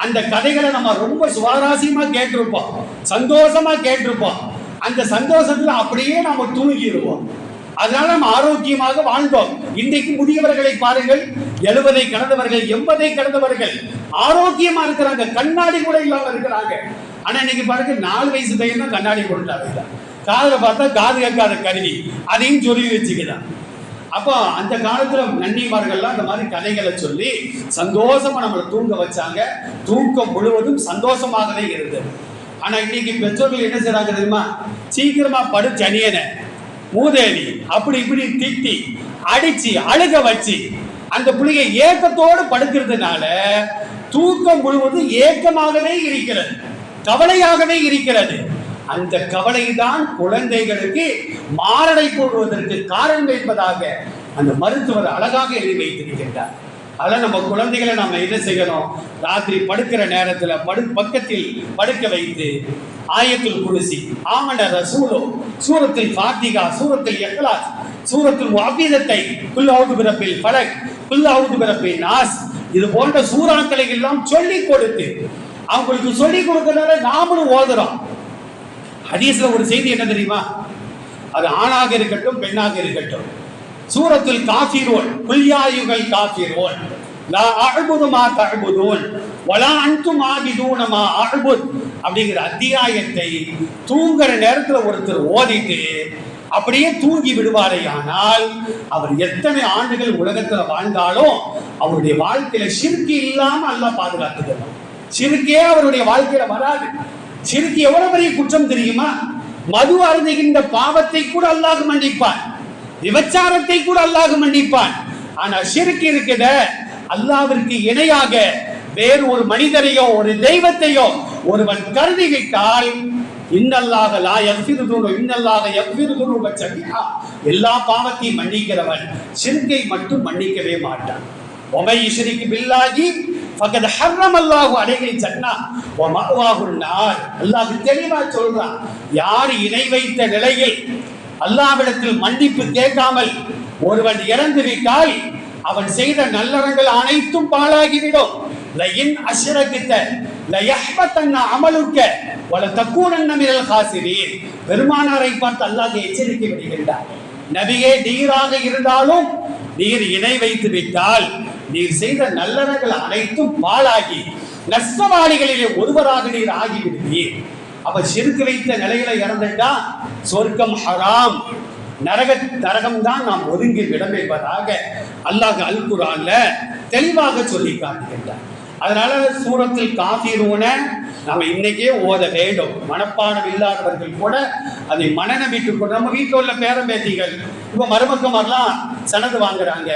அந்த கதைகளை நம்ம ரொம்ப சுவாரஸ்யமா கேட்டிருப்போம், சந்தோஷமா கேட்டிருப்போம். அந்த சந்தோஷத்துல அப்படியே நம்ம தூங்கிடுவோம். அதனால நம்ம ஆரோக்கியமாக வாழ்ந்தோம். இன்றைக்கு முதியவர்களை பாருங்கள், 70 கடந்தவர்கள், 80 கடந்தவர்கள் ஆரோக்கியமா இருக்கிறாங்க, கண்ணாடி கூட இல்லாம இருக்கிறாங்க. ஆனா இன்னைக்கு பாருங்க, 4 வயசு பையன் தான் கண்ணாடி போட்டுட்டாங்க. காதுல பார்த்தா காது கேட்காத கருவி, அதையும் சொல்லி வச்சுக்கிறான். அப்போ அந்த காலத்துல நன்னிமார்கள்லாம் இந்த மாதிரி கதைகளை சொல்லி சந்தோஷமா நம்மளை தூங்க வச்சாங்க. தூக்கம் முழுவதும் சந்தோஷமாகவே இருந்தது. ஆனா இன்னைக்கு பெற்றோர்கள் என்ன செய்றாங்க தெரியுமா? சீக்கிரமா படு சனியனை, மூதேவி அப்படி இப்படி திட்டி அடிச்சு அழுக வச்சு அந்த பிள்ளையை ஏக்கத்தோடு படுக்கிறதுனால தூக்கம் முழுவதும் ஏக்கமாகவே இருக்கிறது, கவலையாகவே இருக்கிறது. அந்த கவலை தான் குழந்தைகளுக்கு மாரடை போடுவதற்கு காரணம் என்பதாக அந்த மருத்துவர் அழகாக எழுதி வைத்திருக்கின்றார். அதெல்லாம் நம்ம குழந்தைகளை நம்ம என்ன செய்யணும்? ராத்திரி படுக்கிற நேரத்தில் பக்கத்தில் படுக்க வைத்து ஆயத்துல் குர்சி, ஆமன ரசூலு, சூரத்துல் ஃபாத்திஹா, சூரத்துல் இக்லாஸ், சூரத்துல் முஅவ்விதத்தை, குல் அஊது பிரப்பில் ஃபலக், குல் அஊது பிரப்பின் நாஸ், இது போன்ற சூறாக்களை எல்லாம் சொல்லி கொடுத்து அவங்களுக்கு சொல்லி கொடுக்கறதால நாமளும் ஓதுறோம். ஹதீஸ்ல ஒரு செய்தி என்ன தெரியுமா? அது ஆணாக இருக்கட்டும் பெண்ணாக இருக்கட்டும், சூரத்துல் காஃபிரூன், குல் யா அய்யுஹல் காஃபிரூன் லா அஅ்புது மா தஅ்புதூன் வலா அன்தும் ஆபிதூன மா அஅ்புத் அப்படிங்கிற அத்தியாயத்தை தூங்குற நேரத்துல ஒருத்தர் ஓதிட்டு அப்படியே தூங்கி விடுவாரே ஆனால் அவர் எத்தனை ஆண்டுகள் உலகத்துல வாழ்ந்தாலும் அவருடைய வாழ்க்கையில ஷிர்க் இல்லாம அல்லாஹ் பாதுகாத்துக்கிறார். ஷிர்கே அவருடைய வாழ்க்கையில வராது. ஷிர்க் எவ்வளவு பெரிய குற்றம் தெரியுமா? மது அருந்துகின்ற பாவத்தை கூட அல்லாஹ் மன்னிப்பான், விபச்சாரத்தை கூட அல்லாஹ் மன்னிப்பான். ஆனா ஷிர்க் இருக்குத, அல்லாஹ்விற்கு இணையாக வேறு ஒரு மனிதரையோ ஒரு தெய்வத்தையோ ஒருவன் கருதி விட்டால் இன்னல்லாஹ லா யக்ஃபிரு துனூப இன்னல்லாஹ யக்ஃபிரு துனூப ஜமீஆ, எல்லா பாவத்தையும் மன்னிக்கிறவன் ஷிர்கை மட்டும் மன்னிக்கவே மாட்டான். வமை யுஷ்ரிக் பில்லாஹி ஃபகத் ஹர்ரமல்லாஹு அலைஹில் ஜன்னah வ மஅவாஹுன் நார். அல்லாஹ் தெளிவா சொல்றான், யார் இணை வைத்த நிலையில் அல்லாஹ்விடத்தில் மன்னிப்பு கேட்காமல் ஒருவன் இறந்து விட்டால் அவன் செய்த நல்லறங்கள் அனைத்தும் பாழாகிவிடும். லயின் அஷ்ரக்த லயஹ்பதன்ன அமலுக்க வல தகூனன்ன மினல் காசிரீன். பெருமானாரை பார்த்து அல்லாஹ் எச்சரிக்கை விடுகின்றார், நபியே நீராக இருந்தாலும் நீர் இணை வைத்து விட்டால் நீர் செய்த நல்லறங்கள் அனைத்தும் பாழாகி நஷ்டவாளிகளிலே ஒருவராக நீர் ஆகிவிடுவீர். அப்ப ஷிர்க் வைத்த நிலையில இறந்துட்டா சொர்க்கம் ஹராம், நரகம் தான் நாம் ஒதுங்கி விடம் என்பதாக அல்லாஹ் அல் குர்ஆன்ல தெளிவாக சொல்லி காட்டுகின்றார். அதனால சூரத்தில் காஃபிரூன நம்ம இன்னைக்கே ஓத வேண்டும். மனப்பாடம் இல்லாதவர்கள் கூட அதை மனநம்பிட்டு கொண்டு, நம்ம வீட்டில் உள்ள பேரம்பேத்திகள் இப்போ மருமக்கமாரெல்லாம் சனது வாங்குறாங்க,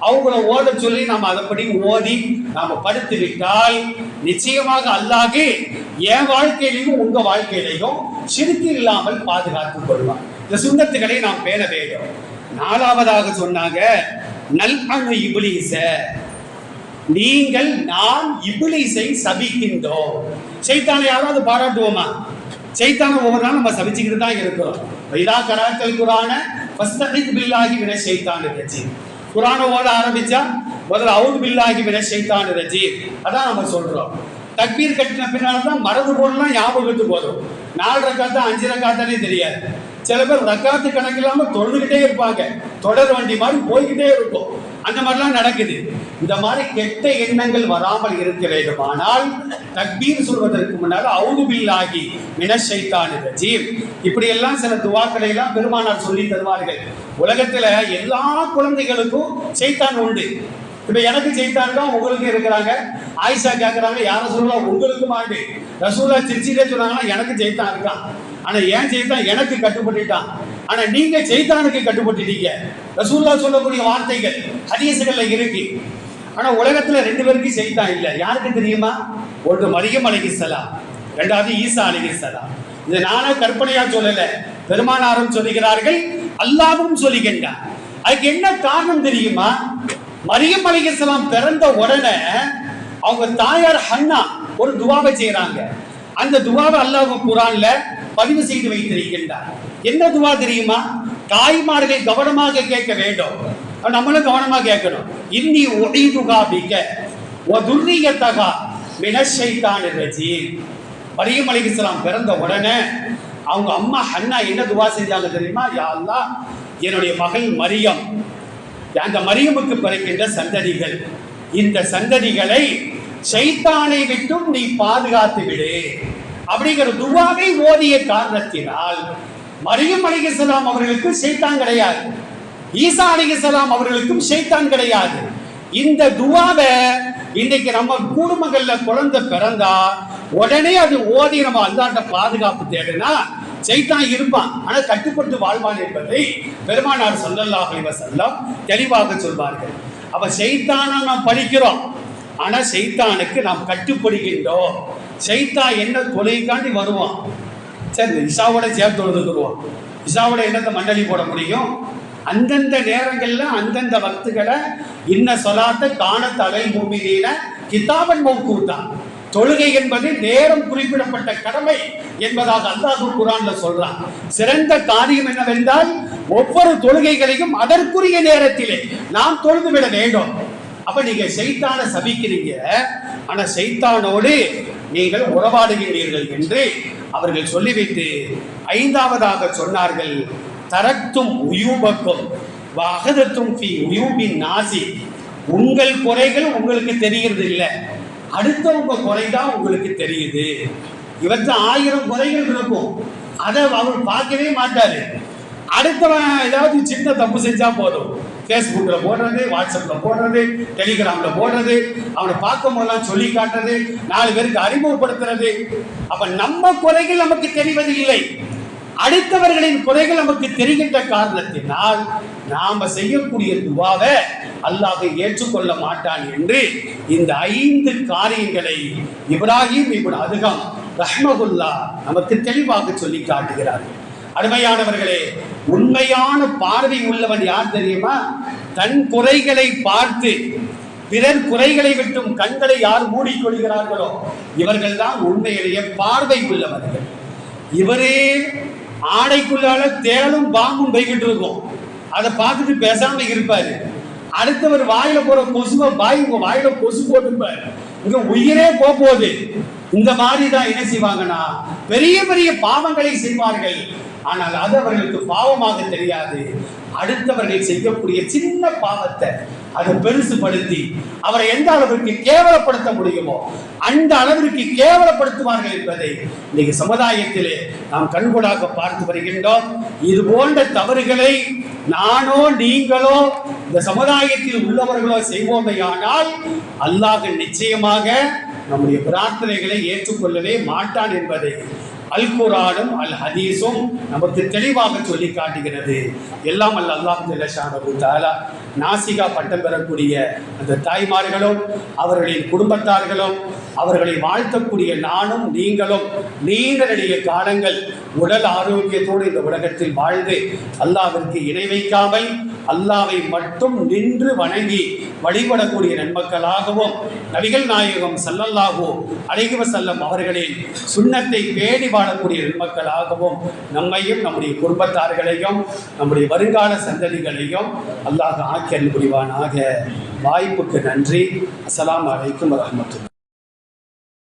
அவங்கள ஓத சொல்லி நாம் அதைப்படி ஓதி நாம படுத்து விட்டால் நிச்சயமாக அல்லாஹ் என் வாழ்க்கையிலையும் உங்க வாழ்க்கையிலையும் ஷிர்க் இல்லாமல் பாதுகாத்துக் கொள்வார். இந்த சுன்னத்துகளை நாம் பேண வேண்டும். நாலாவதாக சொன்னாங்க, நல் அணு இப்லீஸ, நீங்கள் நாம் இப்லீஸை சபிக்கின்றோம். சைத்தானை யாராவது பாராட்டுவோமா? சைத்தானை ஒவ்வொரு நாள் நம்ம சபிச்சுக்கிட்டு தான் இருக்கிறோம். வைதா கராத்தல் குரான ஃபஸ்தஹித் பில்லாஹி மினஷ் ஷைத்தானிர் ரஜீம். குரானை ஓத ஆரம்பிச்சா முதல்ல அவுது பில்லாஹி மினஷ் ஷைத்தானிர் ரஜீம் அதான் நம்ம சொல்றோம். தக்பீர் கட்டின பின்னால தான் மறந்து போடலாம் ஞாபகத்துக்கு போதும். 4 ரக்காத்தா 5 ரக்காத்தானே தெரியாது. சில பேர் ரக்காத்து கணக்கு இல்லாம தொழுதுகிட்டே இருப்பாங்க, தொடர் வண்டி மாதிரி போய்கிட்டே இருக்கும். அந்த மாதிரிலாம் நடக்குது. இந்த மாதிரி கெட்ட எண்ணங்கள் வராமல் இருக்க வேண்டுமானால் தக்பீர் சொல்வதற்கு முன்னால் அவுது பில்லாஹி மினஷ் ஷைத்தானிர் ரஜீம் இப்படி எல்லாம் சில துவாக்களை எல்லாம் பெருமானார் சொல்லி தருவார்கள். உலகத்துல எல்லா குழந்தைகளுக்கும் சைத்தான் உண்டு. இப்ப எனக்கு சைத்தான் தான், உங்களுக்கு இருக்கிறாங்க. ஆயிஷா கேட்கறாங்க, யார சொல்லலாம் உங்களுக்கும் ஆண்டு. ரசூலா திருச்சியிலே சொன்னாங்கன்னா எனக்கு சைத்தான் இருக்கான், ஆனா ஏன் சைத்தான் எனக்கு கட்டுப்பட்டுட்டான். ஆனா நீங்க சைத்தானுக்கு கட்டுப்பட்டுட்டீங்க. ரசூல்லா சொல்லக்கூடிய வார்த்தைகள் ஹதீஸ்கள்ல இருக்கு. ஆனா உலகத்துல 2 பேருக்கு சைத்தான் இல்ல. யாருக்கு தெரியுமா? ஒன்று மரியம் அலைஹிஸ்ஸலாம், 2வது ஈசா அலைஹிஸ்ஸலாம். இது நானே கற்பனையா சொல்லல, பெருமானாரும் சொல்லுகிறார்கள், அல்லாஹ்வும் சொல்லுகின்றார். அதுக்கு என்ன காரணம் தெரியுமா? மரியம் அலைஹிஸ்ஸலாம் பிறந்த உடனே அவங்க தாயார் ஹன்னா ஒரு துவாவை செய்யறாங்க. அந்த துவாவை அல்லாஹ் குர்ஆன்ல பதிவு செய்து வைத்திருக்கின்றார். என்ன துவா தெரியுமா? தாய்மார்கள் கவனமாக கேட்க வேண்டும், நம்மளும் கவனமா கேட்கணும். இன்னி உஈதுகா பிக வ துர்ரியதகா மினஷ் ஷைத்தானிர் ரஜீம். மரியம் அலைஹிஸ்ஸலாம் பிறந்த உடனே அவங்க அம்மா ஹன்னா என்ன துவா செஞ்சாங்க தெரியுமா? யா அல்லாஹ், என்னுடைய மகள் மரியம், அந்த மரியமுக்கு பிறக்கின்ற சந்ததிகள், இந்த சந்ததிகளை ஷைத்தானை விட்டும் நீ பாதுகாத்து விடு அப்படிங்கிற துவாவை ஓதிய காரணத்தினால் மரியம் அலைஹிஸ்ஸலாம் அவர்களுக்கு ஷைத்தான் கிடையாது, ஈசா அலைஹிஸ்ஸலாம் அவர்களுக்கும் ஷைத்தான் கிடையாது. இந்த துவாவை இன்னைக்கு நம்ம குடும்பங்கள்ல குழந்தை பிறந்தா உடனே அது ஓதி நம்ம அல்லாஹ்ட்ட பாதுகாப்பு தேடுனா சைத்தான் இருப்பான், ஆனா கட்டுப்பட்டு வாழ்வான் என்பதை பெருமானார் ஸல்லல்லாஹு அலைஹி வஸல்லம் தெளிவாக சொல்வார்கள். அப்ப சைத்தானை நாம் படிக்கிறோம், ஆனா சைத்தானுக்கு நாம் கட்டுப்படுகின்றோம். சைத்தான் என்ன தொலைக்காண்டி வருவான்? சரி, இஷாவோட சேர்த்து தொழுதுக்குருவோம். இஷாவோட என்னத்தை மண்டலி போட முடியும்? அந்தந்த நேரங்கள்ல அந்தந்த வக்துகளை இன்ன சொலாத்த காண தலை முஃமினீன கிதாபன் மௌகூதா, தொழுகை என்பது நேரம் குறிப்பிடப்பட்ட கடமை என்பதாக அல்லாஹ் குர்ஆன்ல சொல்றான். சிறந்த காரியம் என்னவென்றால் ஒவ்வொரு தொழுகைகளையும் அதற்குரிய நேரத்திலே நாம் தொழுது விட வேண்டும். அப்ப நீங்க சைத்தானை சபிக்கிறீங்க, ஆனா சைத்தானோடு நீங்கள் உறவாடுகிறீர்கள் என்று அவர்கள் சொல்லிவிட்டு 5வதாக சொன்னார்கள், தரக்தும் உயூபக்கும் வஅகதத்தும் ஃபீ உயூபின் நாசி. உங்கள் குறைகள் உங்களுக்கு தெரிகிறது இல்லை, அடுத்தவங்க குறைதான் உங்களுக்கு தெரியுது. இவற்றை 1000 குறைகள் இருக்கும், அதை அவர் பார்க்கவே மாட்டாரு. அடுத்தவன் ஏதாவது சின்ன தப்பு செஞ்சா போதும், ஃபேஸ்புக்ல போடுறது, வாட்ஸ்அப்ல போடுறது, டெலிகிராம்ல போடுறது, அவனை பார்க்கும் போதெல்லாம் சொல்லி காட்டுறது, 4 பேருக்கு அறிமுகப்படுத்துறது. அப்ப நம்ம குறைகள் நமக்கு தெரிவதில்லை, அடுத்தவர்களின் குறைகள் நமக்கு தெரிகின்ற காரணத்தினால் நாம செய்யக்கூடிய துவாவை அல்லாஹ் ஏற்றுக்கொள்ள மாட்டான் என்று இந்த 5 காரியங்களை இப்ராஹிம் இப்னு அதுகம் ரஹ்மகுல்லா நமக்கு தெளிவாக சொல்லி காட்டுகிறார். அருமையானவர்களே, உண்மையான பார்வை உள்ளவன் யார் தெரியுமா? தன் குறைகளை பார்த்து பிறர் குறைகளை விட்டும் கண்களை யார் மூடிக்கொள்கிறார்களோ இவர்கள் தான் உண்மையிலேயே பார்வை உள்ளவர்கள். இவரே ஆடைக்குள்ளால தேளும் பாம்பும் போய்கிட்டு இருக்கும், அதை பார்த்துட்டு பேசாம இருப்பாரு. அடுத்தவர் வாயில போற கொசுவை வாயில கொசு போட்டுப்பாரு, இங்க உயிரே போகுது. இந்த மாதிரி தான் என்ன செய்வாங்கன்னா பெரிய பெரிய பாவங்களை செய்வார்கள். ஆனால் அது அவர்களுக்கு பாவமாக தெரியாது. அடுத்தவர்கள் செய்யக்கூடிய சின்ன பாவத்தை அதை பெருசுபடுத்தி அவரை எந்த அளவிற்கு கேவலப்படுத்த முடியுமோ அந்த அளவிற்கு கேவலப்படுத்துவார்கள் என்பதை இன்னைக்கு சமுதாயத்திலே நாம் கண்கூடாக பார்த்து வருகின்றோம். இது போன்ற தவறுகளை நானோ நீங்களோ இந்த சமுதாயத்தில் உள்ளவர்களோ செய்வோமையானால் அல்லாஹ் நிச்சயமாக நம்முடைய பிரார்த்தனைகளை ஏற்றுக்கொள்ளவே மாட்டான் என்பதை அல் குர்ஆனும் அல் ஹதீஸும் நமக்கு தெளிவாக சொல்லி காட்டுகிறது. எல்லாம் அல்லாஹ் ஜல்ல ஷானஹு தஆலா நாசிகா பட்டம் பெறக்கூடிய அந்த தாய்மார்களும் அவர்களின் குடும்பத்தார்களும் அவர்களை வாழ்த்தக்கூடிய நானும் நீங்களும் நீண்ட நெடிய காலங்கள் உடல் ஆரோக்கியத்தோடு இந்த உலகத்தில் வாழ்ந்து அல்லாஹ்விற்கு இணை வைக்காமல் அல்லாஹ்வை மட்டும் நின்று வணங்கி வழிபடக்கூடிய நன்மக்களாகவும் நபிகள் நாயகம் ஸல்லல்லாஹு அலைஹி வஸல்லம் அவர்களின் சுன்னத்தை பேணி வாழக்கூடிய நன்மக்களாகவும் நம்மையும் நம்முடைய குடும்பத்தார்களையும் நம்முடைய வருங்கால சந்ததிகளையும் அல்லாஹ் ஆக்கி அருள் புரிவானாக. வாய்ப்புக்கு நன்றி. அஸ்ஸலாமு அலைக்கும் வரஹ்மத்துல்லாஹி.